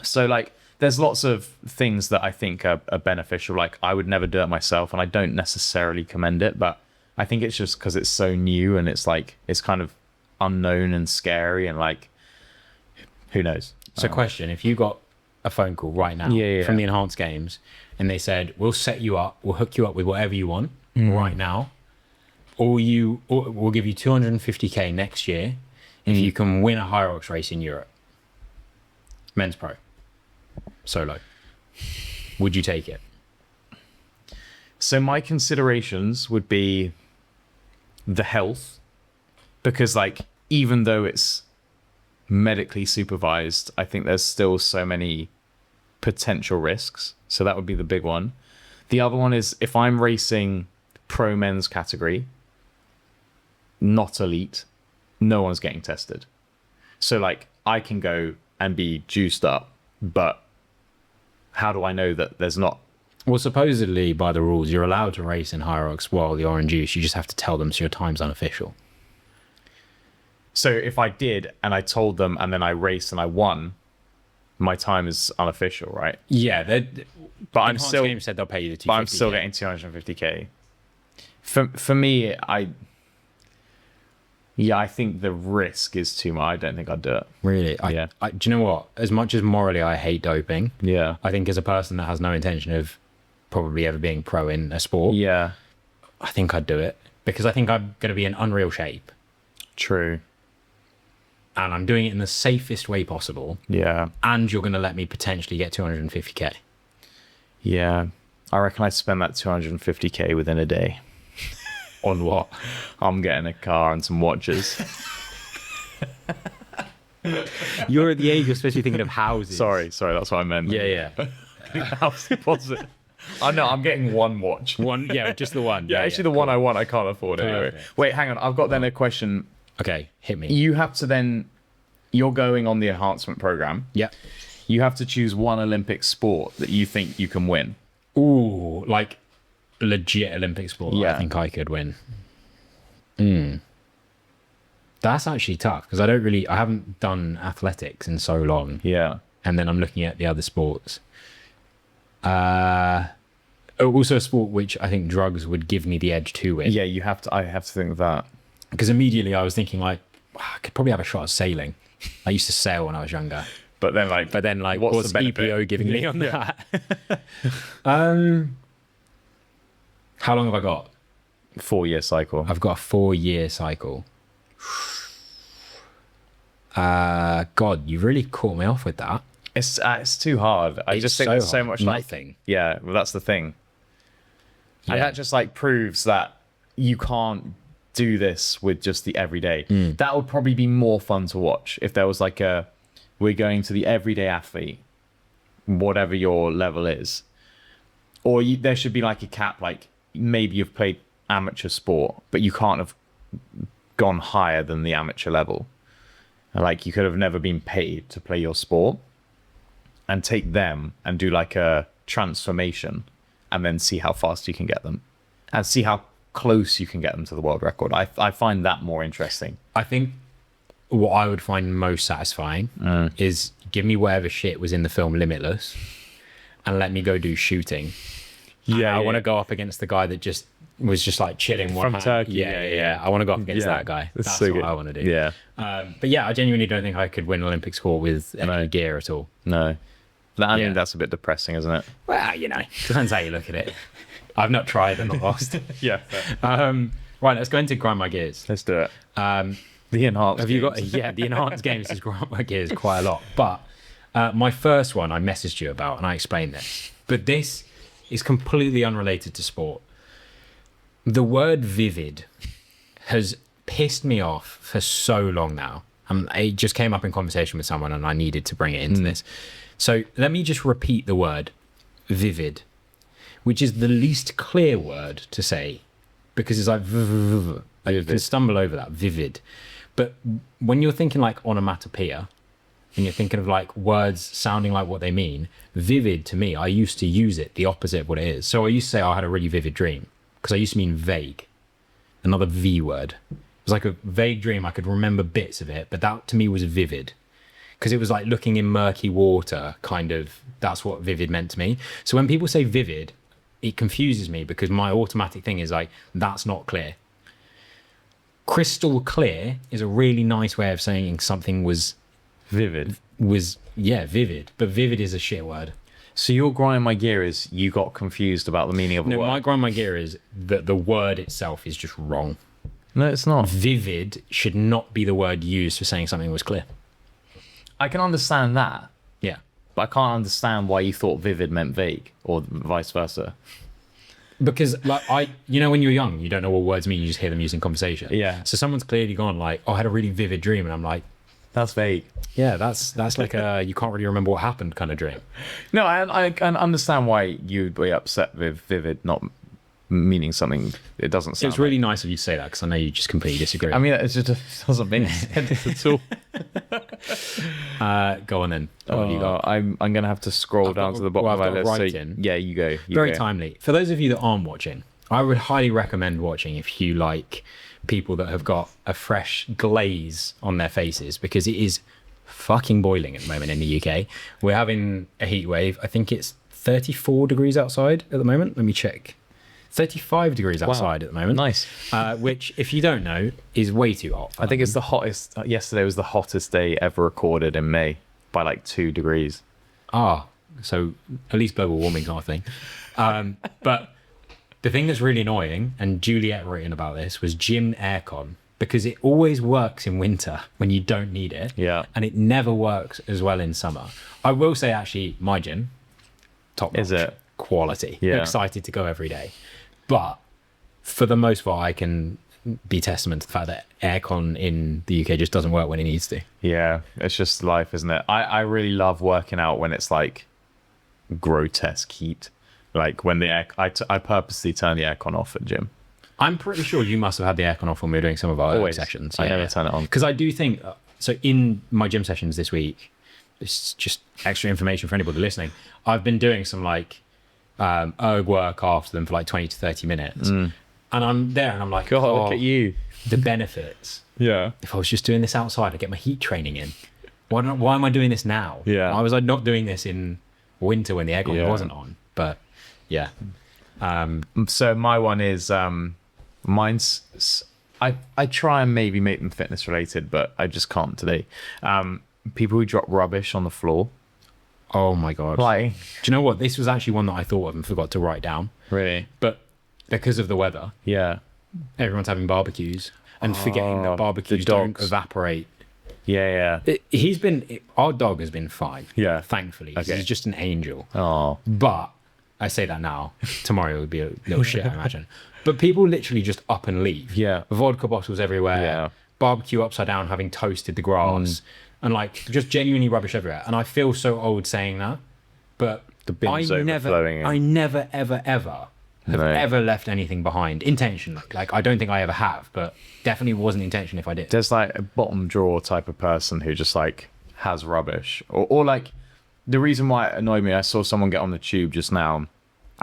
So like, there's lots of things that I think are beneficial. Like I would never do it myself and I don't necessarily commend it, but I think it's just because it's so new and it's like, it's kind of unknown and scary and like, who knows? So question, if you got a phone call right now from the enhanced games and they said, we'll set you up, we'll hook you up with whatever you want right now, or we'll give you 250k next year if you can win a Hyrox race in Europe. Men's pro. Solo. Would you take it? So my considerations would be the health, because like, even though it's medically supervised, I think there's still so many potential risks. So that would be the big one. The other one is if I'm racing pro men's category, not elite, no one's getting tested. So like I can go and be juiced up, but how do I know that there's not? Well, supposedly by the rules, you're allowed to race in Hyrox while you're in juice. You just have to tell them so your time's unofficial. So if I did and I told them and then I raced and I won, my time is unofficial, right? Yeah, But I'm Enhanced still Games said they'll pay you the 250. But I'm still getting 250k. For me, I think the risk is too much. I don't think I'd do it. Really? Yeah. Do you know what? As much as morally I hate doping, Yeah. I think as a person that has no intention of probably ever being pro in a sport, Yeah. I think I'd do it because I think I'm going to be in unreal shape True. and I'm doing it in the safest way possible. Yeah. And you're going to let me potentially get 250k. Yeah. I reckon I'd spend that 250k within a day. On what? I'm getting a car and some watches. You're at the age you're supposed to be thinking of houses. Sorry, that's what I meant. Yeah. House deposit. Oh no, I'm getting one watch. One, yeah, just the one. Yeah, actually the one I want, I can't afford anyway. Perfect. Wait, hang on. I've got then a question. Okay, hit me. You have to then, you're going on the enhancement program. Yeah. You have to choose one Olympic sport that you think you can win. Ooh, like legit Olympic sport. Yeah. I think I could win. That's actually tough because I haven't done athletics in so long. Yeah. And then I'm looking at the other sports. Also a sport which I think drugs would give me the edge to it. Yeah, you have to. I have to think of that. Because immediately I was thinking like, I could probably have a shot at sailing. I used to sail when I was younger. But then, What's the EPO giving me on that? How long have I got? 4-year cycle. I've got a 4-year cycle. God, you really caught me off with that. It's too hard. I just think there's so much nothing. Yeah, well, that's the thing. Yeah. And that just like proves that you can't do this with just the everyday. That would probably be more fun to watch if there was like we're going to the everyday athlete, whatever your level is, or there should be like a cap, like maybe you've played amateur sport, but you can't have gone higher than the amateur level. Like you could have never been paid to play your sport, and take them and do like a transformation and then see how fast you can get them and see how close you can get them to the world record. I find that more interesting. I think what I would find most satisfying is give me whatever shit was in the film Limitless and let me go do shooting. I want to go up against the guy that was just like chilling from Turkey. Yeah. I want to go up against that guy. That's so what good. I want to do. Yeah. But yeah, I genuinely don't think I could win Olympic sport with any gear at all. No. I think that's a bit depressing, isn't it? Well, depends how you look at it. I've not tried and not lost. Yeah. Right, let's go into grind my gears. Let's do it. The enhanced. Have you got? Yeah, the enhanced games is grind my gears quite a lot. But my first one I messaged you about, and I explained this. But this is completely unrelated to sport. The word vivid has pissed me off for so long now. It just came up in conversation with someone, and I needed to bring it into this. So let me just repeat the word vivid, which is the least clear word to say because it's like, you can stumble over that, vivid. But when you're thinking like onomatopoeia, and you're thinking of like words sounding like what they mean, vivid to me, I used to use it the opposite of what it is. So I used to say, I had a really vivid dream because I used to mean vague, another V word. It was like a vague dream. I could remember bits of it, but that to me was vivid. Because it was like looking in murky water, kind of, that's what vivid meant to me. So when people say vivid, it confuses me because my automatic thing is like, that's not clear. Crystal clear is a really nice way of saying something was vivid. Vivid. But vivid is a shit word. So your grind my gear is you got confused about the meaning of a word? My grind my gear is that the word itself is just wrong. No, it's not. Vivid should not be the word used for saying something was clear. I can understand that. Yeah. But I can't understand why you thought vivid meant vague or vice versa. Because like when you're young, you don't know what words mean, you just hear them used in conversation. Yeah. So someone's clearly gone like, I had a really vivid dream, and I'm like, that's vague. Yeah, that's like a you can't really remember what happened kind of dream. No, I can understand why you'd be upset with vivid not meaning something it doesn't sound. It's really nice of you to say that because I know you just completely disagree. I mean, it just doesn't make sense at all. Go on then. What you got? I'm gonna have to scroll down to the bottom of my list. Yeah, you go. Very timely. For those of you that aren't watching, I would highly recommend watching if you like people that have got a fresh glaze on their faces, because it is fucking boiling at the moment in the UK. We're having a heat wave. I think it's 34 degrees outside at the moment. Let me check. 35 degrees outside at the moment. Nice. Which, if you don't know, is way too hot. I think it's the hottest. Yesterday was the hottest day ever recorded in May by like 2 degrees. So at least global warming's not a thing. But the thing that's really annoying, and Juliet written about this, was gym aircon, because it always works in winter when you don't need it. Yeah. And it never works as well in summer. I will say, actually, my gym, top notch. Is it? Quality. Yeah. Excited to go every day. But for the most part, I can be testament to the fact that aircon in the UK just doesn't work when it needs to. Yeah, it's just life, isn't it? I really love working out when it's like grotesque heat. Like when I purposely turn the aircon off at gym. I'm pretty sure you must have had the aircon off when we were doing some of our sessions. I never turn it on. Because I do think, so in my gym sessions this week, it's just extra information for anybody listening. I've been doing some like erg work after them for like 20 to 30 minutes. And I'm there and I'm like, God, look at you. The benefits. Yeah. If I was just doing this outside, I'd get my heat training in. Why am I doing this now? Yeah. Why was I not doing this in winter when the aircon wasn't on? But yeah. So my one is I try and maybe make them fitness related, but I just can't today. People who drop rubbish on the floor. Oh my God. Like, Do you know what? This was actually one that I thought of and forgot to write down. really? But because of the weather, Yeah. everyone's having barbecues and forgetting that barbecues the don't dogs. evaporate. Yeah. Our dog has been fine. Yeah. Thankfully. 'Cause Okay. He's just an angel. Oh. But I say that now. Tomorrow it would be a little shit, I imagine. But people literally just up and leave. Yeah. Vodka bottles everywhere. Yeah. Barbecue upside down, having toasted the grass. And like just genuinely rubbish everywhere. And I feel so old saying that. But The bin's I never, overflowing. ever have Right. ever left anything behind intentionally. Like I don't think I ever have, but definitely wasn't intention if I did. There's like a bottom drawer type of person who just like has rubbish, or like the reason why it annoyed me. I saw someone get on the tube just now,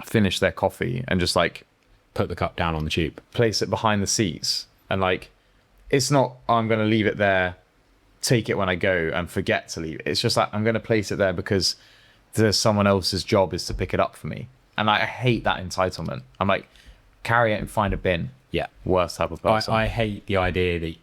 finish their coffee, and just like Put the cup down on the tube. place it behind the seats, and like it's not I'm gonna leave it there, take it when I go, and forget to leave it. It's just like I'm gonna place it there because there's someone else's job is to pick it up for me, and I hate that entitlement. I'm like, carry it and find a bin. Yeah. Worst type of person. I hate the idea that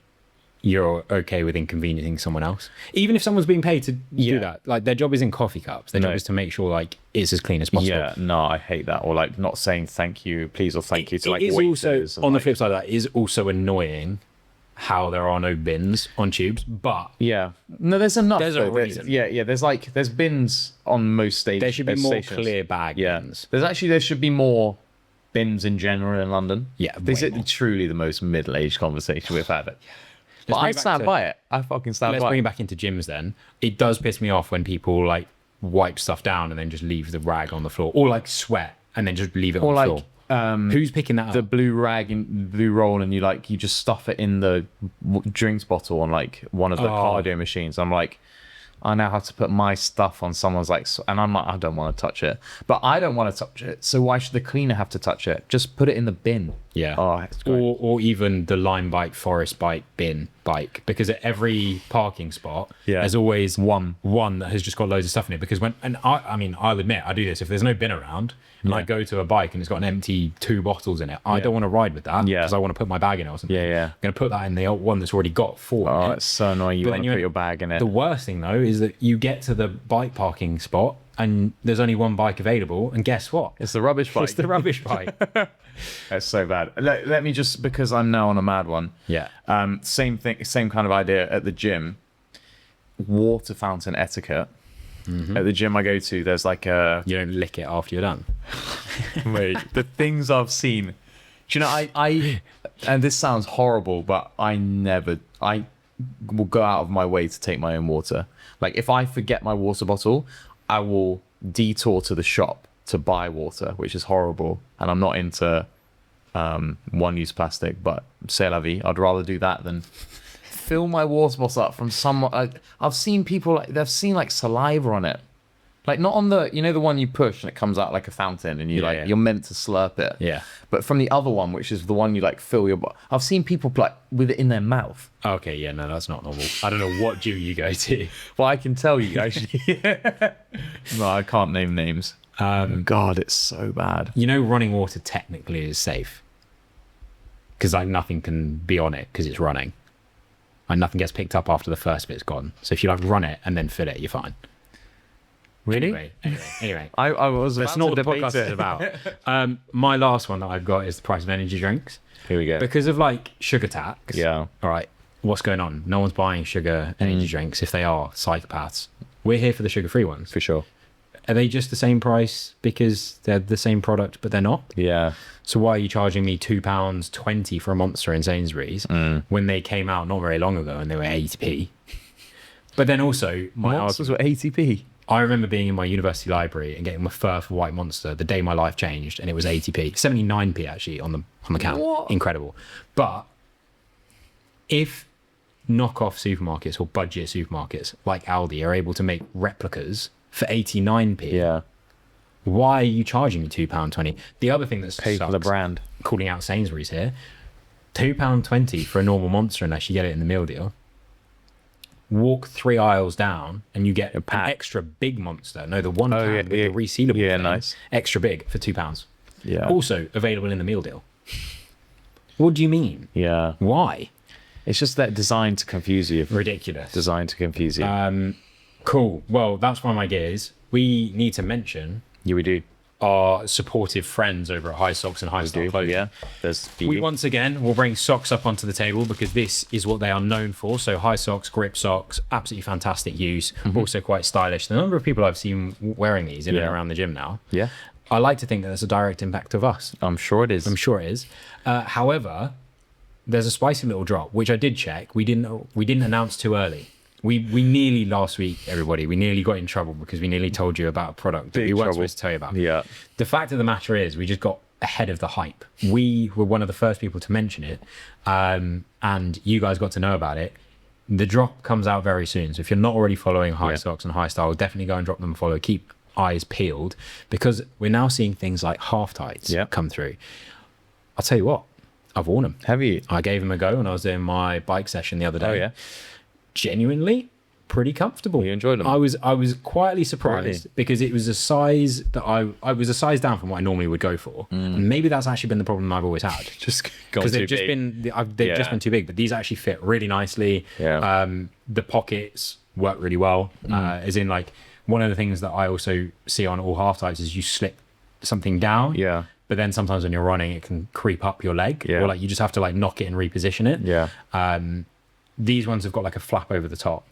you're okay with inconveniencing someone else. Even if someone's being paid to Yeah. do that. Like their job isn't coffee cups. Their job No. is to make sure like it's as clean as possible. Yeah, no, I hate that. Or like not saying thank you, please, or thank you to like it is also, waiters and, on the like- flip side of that, it is also annoying how there are no bins on tubes, but Yeah, no, there's enough. There's a though. reason. Yeah. There's bins on most stations. there should be more clear bag Yeah, bins. there should be more bins in general in London. Yeah, this way is more. truly the most middle-aged conversation we've had. But bring I it back stand to- by it. I fucking stand Let's by bring it it. back into gyms then. It does piss me off when people like wipe stuff down and then just leave the rag on the floor, or like sweat and then just leave it Or on the like floor. Who's picking that the up? blue rag and blue roll, and you just stuff it in the drinks bottle on like one of the cardio machines. I'm like, I now have to put my stuff on someone's like, and I'm like, I don't want to touch it, but I don't want to touch it. So why should the cleaner have to touch it? Just put it in the bin. Yeah. Oh, it's great. Or even the Lime Bike, Forest Bike, bin bike, because at every parking spot, Yeah. there's always one that has just got loads of stuff in it. Because I mean, I'll admit, I do this. If there's no bin around, and I go to a bike and it's got an empty 2 bottles in it, I don't want to ride with that Yeah. because I want to put my bag in it or something. Yeah. I'm going to put that in the one that's already got 4 in Oh, it. it's so annoying. You But want then to put your bag in it. The worst thing though is that you get to the bike parking spot and there's only one bike available, and guess what? It's the rubbish bike. It's the rubbish bike. That's so bad. Let me just, because I'm now on a mad one. Yeah. Same thing, same kind of idea at the gym. Water fountain etiquette. At the gym I go to, there's like a You don't lick it after you're done. wait. The things I've seen. Do you know? I and this sounds horrible, but I will go out of my way to take my own water. Like if I forget my water bottle, I will detour to the shop to buy water, which is horrible. And I'm not into one-use plastic, but c'est la vie. I'd rather do that than fill my water bottle up from someone. I've seen people like they've seen like saliva on it, like not on the the one you push and it comes out like a fountain, and Yeah. you're meant to slurp it. Yeah. But from the other one, which is the one you like fill your. I've seen people like with it in their mouth. Okay, yeah, no, that's not normal. I don't know what gym you go to. Well, I can tell you actually. No, I can't name names. God, it's so bad. You know, running water technically is safe because like nothing can be on it because it's running. And nothing gets picked up after the first bit's gone. So if you like run it and then fill it, you're fine. Really? Anyway. I was. That's about not to what the debate podcast it. is about. My last one that I've got is the price of energy drinks. Here we go. Because of like sugar tax. Yeah. All right. What's going on? No one's buying sugar energy drinks. If they are, psychopaths. We're here for the sugar-free ones. For sure. Are they just the same price because they're the same product, but they're not? Yeah. So why are you charging me £2.20 for a Monster in Sainsbury's when they came out not very long ago and they were 80p? But then also, Monsters were 80p. I remember being in my university library and getting my first white Monster the day my life changed, and it was 80p, 79p actually on the count. What? Incredible. But if knockoff supermarkets or budget supermarkets like Aldi are able to make replicas for 89p, Yeah. why are you charging me £2.20? The other thing that's Pay for the brand. calling out Sainsbury's here, £2.20 for a normal Monster unless you get it in the meal deal. Walk 3 aisles down and you get an pack. extra big Monster. No, the £1 Oh, yeah, with yeah. the resealable Yeah, thing, nice. extra big for £2. Yeah. Also available in the meal deal. What do you mean? Yeah. Why? It's just that designed to confuse you. Ridiculous. Designed to confuse you. Cool. Well, that's why my gears. We need to mention Yeah, we do. our supportive friends over at High Socks and High Style Clothing. Yeah. There's We once again will bring socks up onto the table because this is what they are known for. So high socks, grip socks, absolutely fantastic use, also quite stylish. The number of people I've seen wearing these in and around the gym now. Yeah. I like to think that there's a direct impact of us. I'm sure it is. I'm sure it is. However, there's a spicy little drop, which I did check. We didn't announce too early. We nearly last week, everybody, we nearly got in trouble because we nearly told you about a product that we weren't supposed to tell you about. Yeah. The fact of the matter is we just got ahead of the hype. We were one of the first people to mention it, and you guys got to know about it. The drop comes out very soon. So if you're not already following High Socks and High Style, definitely go and drop them a follow. Keep eyes peeled because we're now seeing things like half tights come through. I'll tell you what, I've worn them. Have you? I gave them a go when I was doing my bike session the other day. Oh, yeah. Genuinely pretty comfortable. You enjoyed them? I was quietly surprised because it was a size that I was a size down from what I normally would go for. And maybe that's actually been the problem I've always had. Just Because they've just been too big, but these actually fit really nicely. Yeah. The pockets work really well. As in, like, one of the things that I also see on all half tights is you slip something down. Yeah. But then sometimes when you're running, it can creep up your leg, Yeah. or like you just have to like knock it and reposition it. Yeah. These ones have got like a flap over the top.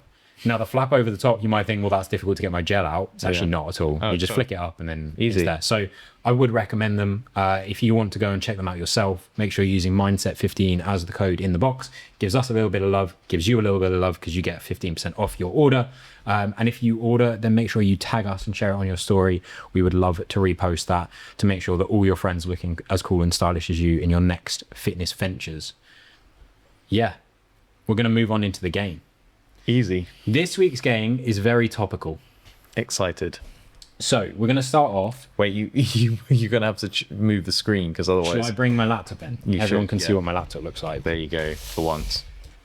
Now the flap over the top, you might think, well, that's difficult to get my gel out. It's actually not at all. You just flick it up and then Easy. it's there. So I would recommend them. If you want to go and check them out yourself, make sure you're using mindset15 as the code in the box. Gives us a little bit of love, gives you a little bit of love because you get 15% off your order. And if you order, then make sure you tag us and share it on your story. We would love to repost that to make sure that all your friends are looking as cool and stylish as you in your next fitness ventures. Yeah, we're going to move on into the game. Easy. This week's game is very topical. Excited. So we're going to start off. Wait, you're gonna have to move the screen because otherwise. Should I bring my laptop in? You Everyone should, can see yeah. what my laptop looks like. There you go. For once.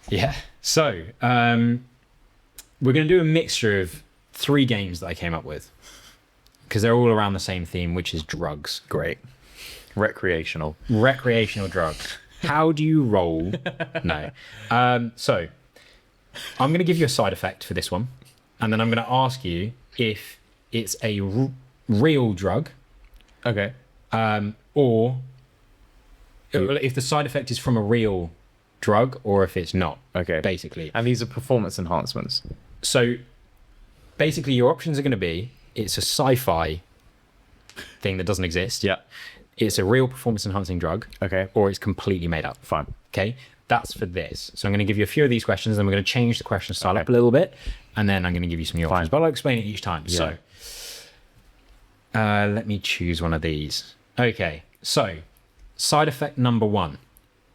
Yeah. So we're going to do a mixture of 3 games that I came up with because they're all around the same theme, which is drugs. Great. Recreational. Recreational drugs. How do you roll? No. So I'm going to give you a side effect for this one, and then I'm going to ask you if it's a real drug, Okay. or if the side effect is from a real drug, or if it's not. Okay. Basically. And these are performance enhancements. So basically, your options are going to be: it's a sci-fi thing that doesn't exist. Yeah. It's a real performance-enhancing drug. Okay. Or it's completely made up. Fine. Okay, that's for this. So I'm going to give you a few of these questions, then we're going to change the question style up a little bit, and then I'm going to give you some of your options. But I'll explain it each time. Yeah. So let me choose one of these. Okay, so side effect number 1.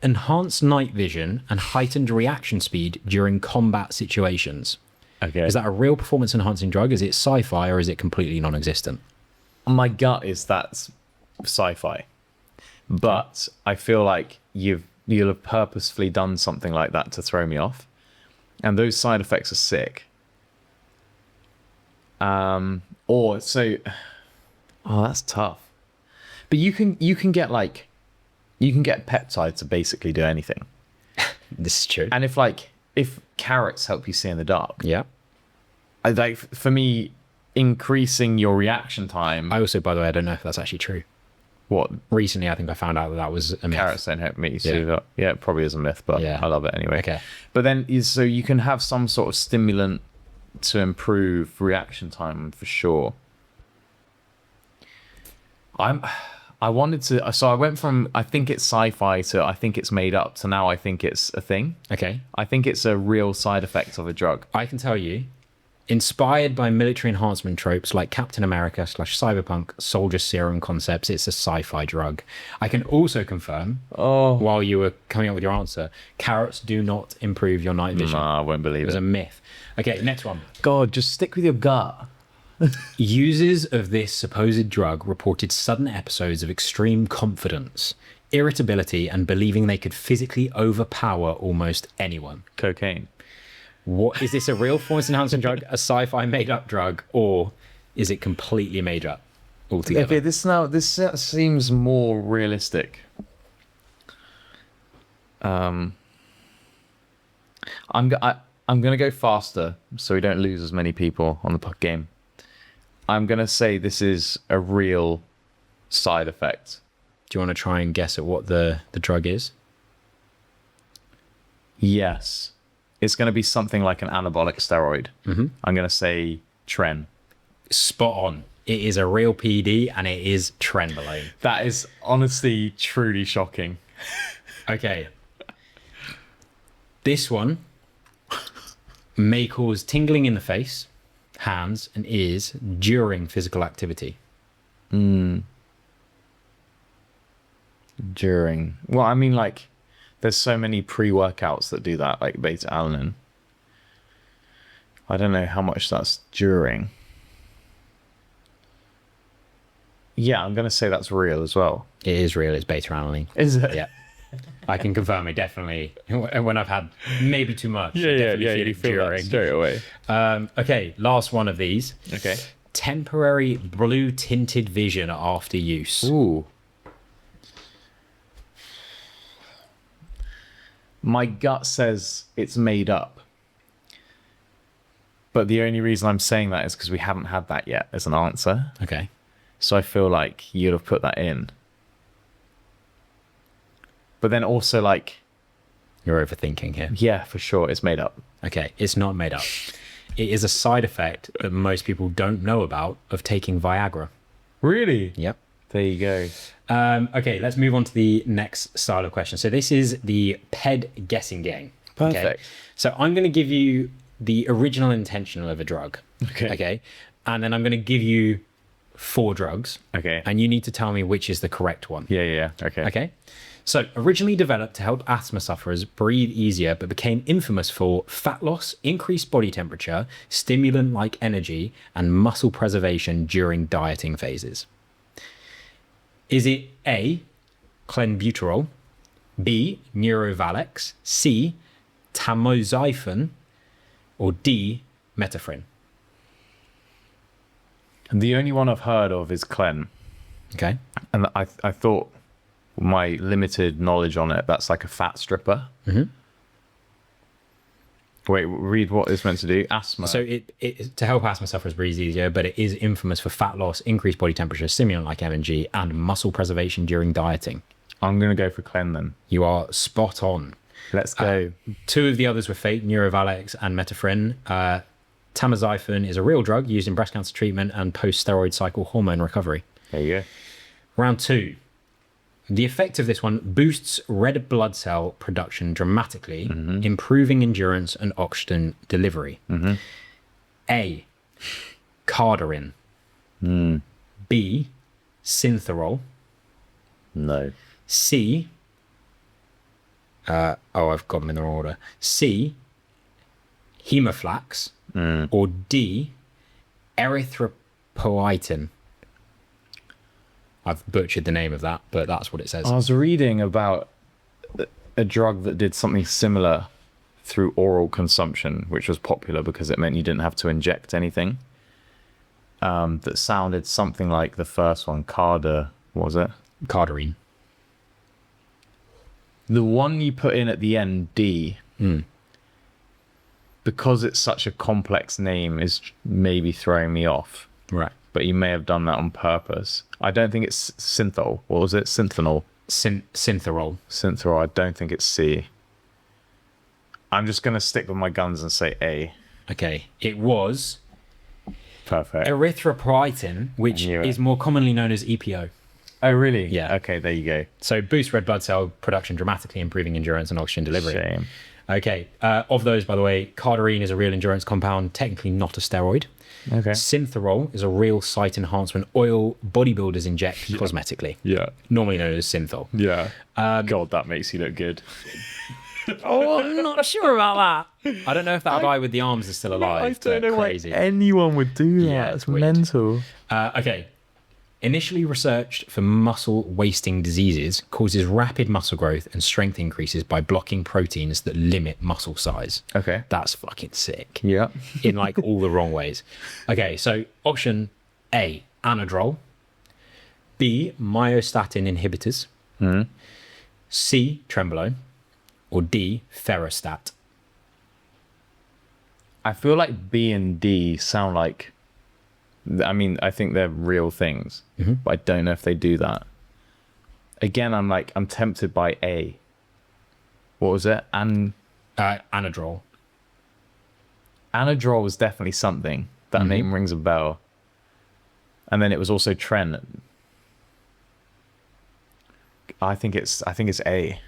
Enhanced night vision and heightened reaction speed during combat situations. Okay. Is that a real performance-enhancing drug? Is it sci-fi, or is it completely non-existent? My gut is that's sci-fi, but I feel like you'll have purposefully done something like that to throw me off, and those side effects are sick. Or so, oh, that's tough. But you can get peptides to basically do anything. This is true. And if carrots help you see in the dark, Yeah. for me, increasing your reaction time. I also, by the way, I don't know if that's actually true. What? Recently, I think I found out that was a myth. Carrots don't help me see that. Yeah, it probably is a myth, but Yeah. I love it anyway. Okay. But then so you can have some sort of stimulant to improve reaction time for sure. I wanted to, so I went from I think it's sci-fi to I think it's made up to now I think it's a thing. Okay. I think it's a real side effect of a drug. I can tell you, inspired by military enhancement tropes like Captain America / cyberpunk soldier serum concepts, it's a sci-fi drug. I can also confirm, while you were coming up with your answer, carrots do not improve your night vision. Nah, I won't believe It was it. a myth. Okay, next one. God, just stick with your gut. Users of this supposed drug reported sudden episodes of extreme confidence, irritability, and believing they could physically overpower almost anyone. Cocaine. What is this, a real performance enhancing drug, a sci-fi made up drug, or is it completely made up? altogether. Okay, this seems more realistic. I'm gonna go faster so we don't lose as many people on the game. I'm gonna say this is a real side effect. Do you want to try and guess at what the drug is? Yes, it's gonna be something like an anabolic steroid. Mm-hmm. I'm gonna say tren. Spot on. It is a real PED and it is trenbolone. That is honestly truly shocking. Okay. This one may cause tingling in the face, hands, and ears during physical activity. During. Well, I mean, like, there's so many pre-workouts that do that, like beta-alanine. I don't know how much that's during. Yeah, I'm going to say that's real as well. It is real. It's beta-alanine. Is it? Yeah. I can confirm it definitely. When I've had maybe too much. Yeah, you feel that straight away. Okay, last one of these. Okay. Temporary blue tinted vision after use. Ooh. My gut says it's made up. But the only reason I'm saying that is because we haven't had that yet as an answer. Okay. So I feel like you'd have put that in. But then also, like... You're overthinking here. Yeah, for sure, it's made up. Okay, it's not made up. It is a side effect that most people don't know about of taking Viagra. Really? Yep. There you go. Okay, let's move on to the next style of question. So this is the PED guessing game. Perfect. Okay? So I'm going to give you the original intention of a drug. Okay. Okay. And then I'm going to give you 4 drugs. Okay. And you need to tell me which is the correct one. Yeah. Okay. Okay. So originally developed to help asthma sufferers breathe easier, but became infamous for fat loss, increased body temperature, stimulant-like energy, and muscle preservation during dieting phases. Is it A, clenbuterol, B, Neurovalex, C, tamoxifen, or D, metformin? And the only one I've heard of is Clen. Okay. And I thought my limited knowledge on it, that's like a fat stripper. Mm-hmm. Wait, read what it's meant to do. Asthma. So it to help asthma sufferers breathe easier, but it is infamous for fat loss, increased body temperature, stimulant-like energy, and muscle preservation during dieting. I'm going to go for Clen then. You are spot on. Let's go. 2 of the others were fake, Neurovalex and metformin. Tamoxifen is a real drug used in breast cancer treatment and post-steroid cycle hormone recovery. There you go. Round 2. The effect of this one boosts red blood cell production dramatically, improving endurance and oxygen delivery. A, cardarine. B, synthorol. No. C, I've got them in the wrong order. C, hemoflax. Or D, erythropoietin. I've butchered the name of that, but that's what it says. I was reading about a drug that did something similar through oral consumption, which was popular because it meant you didn't have to inject anything. That sounded something like the first one, what was it? Cardarine. The one you put in at the end, D, because it's such a complex name, is maybe throwing me off. Right. But you may have done that on purpose. I don't think it's synthol. What was it? Synthanol. Synthorol. Synthorol. I don't think it's C. I'm just going to stick with my guns and say A. Okay. It was Perfect. erythropoietin, which is more commonly known as EPO. Oh, really? Yeah. Okay, there you go. So boosts red blood cell production dramatically, improving endurance and oxygen delivery. Shame. Okay. Of those, by the way, cardarine is a real endurance compound, technically not a steroid. Okay. Synthorol is a real site enhancement oil bodybuilders inject cosmetically. Yeah. Normally known as synthol. Yeah. God, that makes you look good. Oh, I'm not sure about that. I don't know if that guy with the arms is still alive. I don't know crazy. why anyone would do that. Yeah, it's weird. mental. Okay. Initially researched for muscle wasting diseases, causes rapid muscle growth and strength increases by blocking proteins that limit muscle size. Okay. That's fucking sick. Yeah. In like all the wrong ways. Okay, so option A, anadrol. B, myostatin inhibitors, C, trembolone, or D, ferrostat? I feel like B and D sound like, I mean, I think they're real things, but I don't know if they do that. Again, I'm tempted by A. What was it? Anadrol. Anadrol was definitely something. That name rings a bell. And then it was also Tren. I think it's A.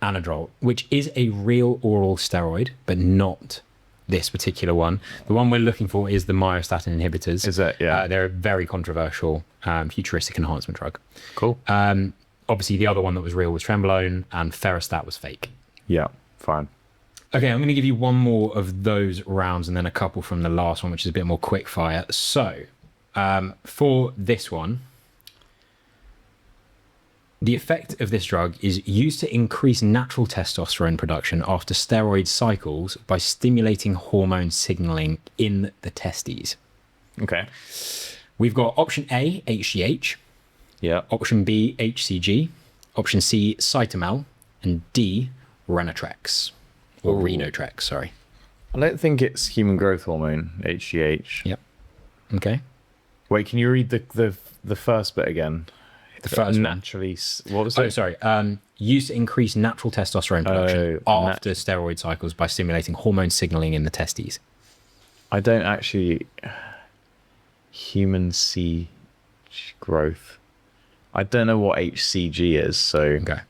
Anadrol, which is a real oral steroid, but not this particular one. The one we're looking for is the myostatin inhibitors. Is it? Yeah. They're a very controversial futuristic enhancement drug. Cool. Obviously, the other one that was real was trembolone, and ferrostat was fake. Yeah, fine. Okay, I'm going to give you one more of those rounds and then a couple from the last one, which is a bit more quick fire. So, for this one, the effect of this drug is used to increase natural testosterone production after steroid cycles by stimulating hormone signaling in the testes. Okay. We've got option A, HGH, Yeah. option B, HCG, option C, Cytomel, and D, Renotrex, or Renotrex, sorry. I don't think it's human growth hormone, HGH. Yep. Okay. Wait, can you read the first bit again? The first one. Naturally, what was it? Oh, sorry. Used to increase natural testosterone production after steroid cycles by stimulating hormone signaling in the testes. I don't actually... Human C growth. I don't know what HCG is, so... Okay.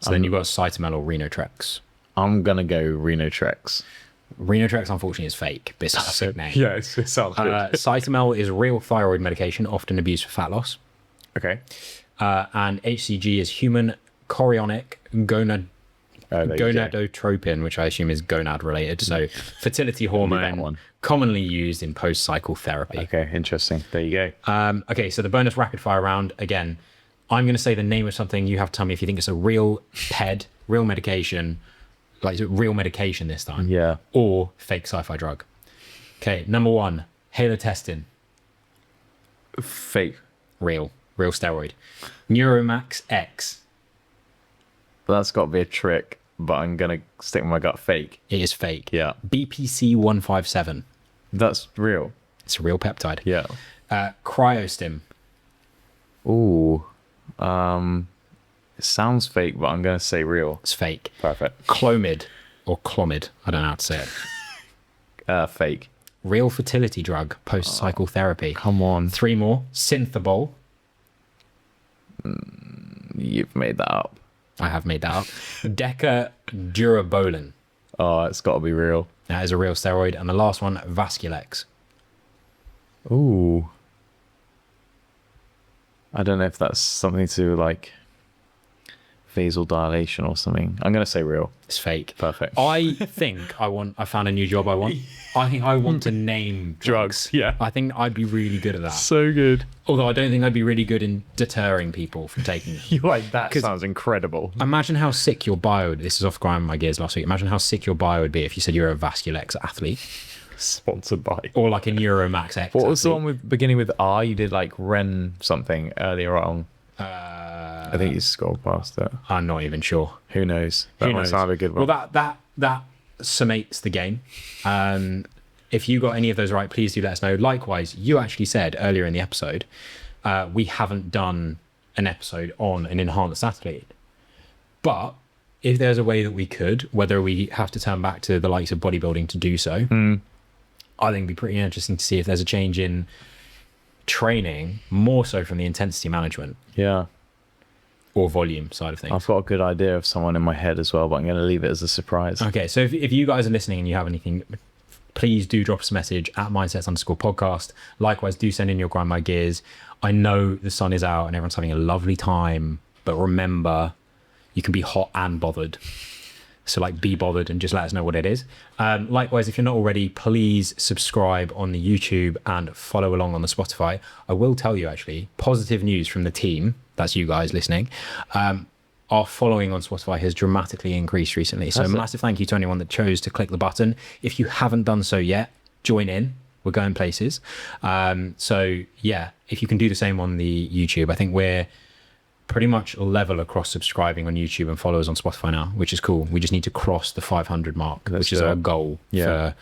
So then you've got Cytomel or Renotrex. I'm going to go Renotrex. Renotrex, unfortunately, is fake, but it's a sick name. Yeah, it sounds good. Cytomel is real thyroid medication, often abused for fat loss. Okay. And HCG is human chorionic gonadotropin, which I assume is gonad related. So fertility hormone, commonly used in post-cycle therapy. Okay, interesting. There you go. Okay, so the bonus rapid fire round, again, I'm going to say the name of something. You have to tell me if you think it's a real PED, real medication, like real medication this time. Yeah. Or fake sci-fi drug. Okay, number one, halotestin. Fake. Real steroid. Neuromax X. But that's got to be a trick, but I'm going to stick with my gut. Fake. It is fake. Yeah. BPC 157. That's real. It's a real peptide. Yeah. Cryostim. Ooh. It sounds fake, but I'm going to say real. It's fake. Perfect. Clomid or Clomid. I don't know how to say it. Fake. Real fertility drug, post-cycle therapy. Come on. Three more. Synthobol. You've made that up. I have made that up. Decadurabolin. Oh, it's got to be real. That is a real steroid. And the last one, Vasculex. Ooh. I don't know if that's something to like vasodilation or something. I'm going to say real. It's fake. Perfect. I think I found a new job I want. I think I want to name drugs. Yeah. I think I'd be really good at that. So good. Although I don't think I'd be really good in deterring people from taking them. You like that sounds incredible. Imagine how sick your bio, this is off grinding my gears last week. Imagine how sick your bio would be if you said you're a Vasculex athlete. Sponsored by. Or like a Neuromax X. What was the one with beginning with R? You did like Ren something earlier on. I think you scrolled past it. I'm not even sure. Who knows? That might sound a good one. Well, that summates the game. If you got any of those right, please do let us know. Likewise, you actually said earlier in the episode, we haven't done an episode on an enhanced athlete. But if there's a way that we could, whether we have to turn back to the likes of bodybuilding to do so, I think it'd be pretty interesting to see if there's a change in training, more so from the intensity management. Yeah. Or volume side of things. I've got a good idea of someone in my head as well, but I'm going to leave it as a surprise. Okay, so if you guys are listening and you have anything, please do drop us a message at mindsets_podcast. Likewise, do send in your grind my gears. I know the sun is out and everyone's having a lovely time, but remember, you can be hot and bothered. So like be bothered and just let us know what it is. Likewise, if you're not already, please subscribe on the YouTube and follow along on the Spotify. I will tell you actually, positive news from the team, that's you guys listening, our following on Spotify has dramatically increased recently. So massive thank you to anyone that chose to click the button. If you haven't done so yet, join in. We're going places. So yeah, if you can do the same on the YouTube, I think we're pretty much level across subscribing on YouTube and followers on Spotify now, which is cool. We just need to cross the 500 mark, which is our goal for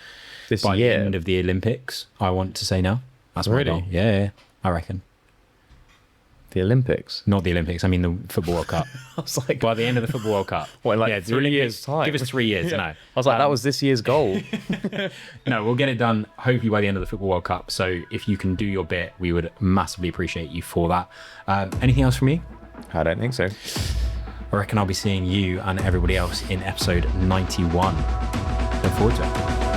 this by year. the end of the Olympics. I want to say now. That's my goal. Yeah, I reckon. The Olympics? Not the Olympics. I mean the Football World Cup. I was like, By the end of the Football World Cup. What, like 3 years' time? Give us 3 years. No. I was like, that was this year's goal. No, we'll get it done hopefully by the end of the Football World Cup. So if you can do your bit, we would massively appreciate you for that. Anything else from you? I don't think so. I reckon I'll be seeing you and everybody else in episode 91. Look forward to it.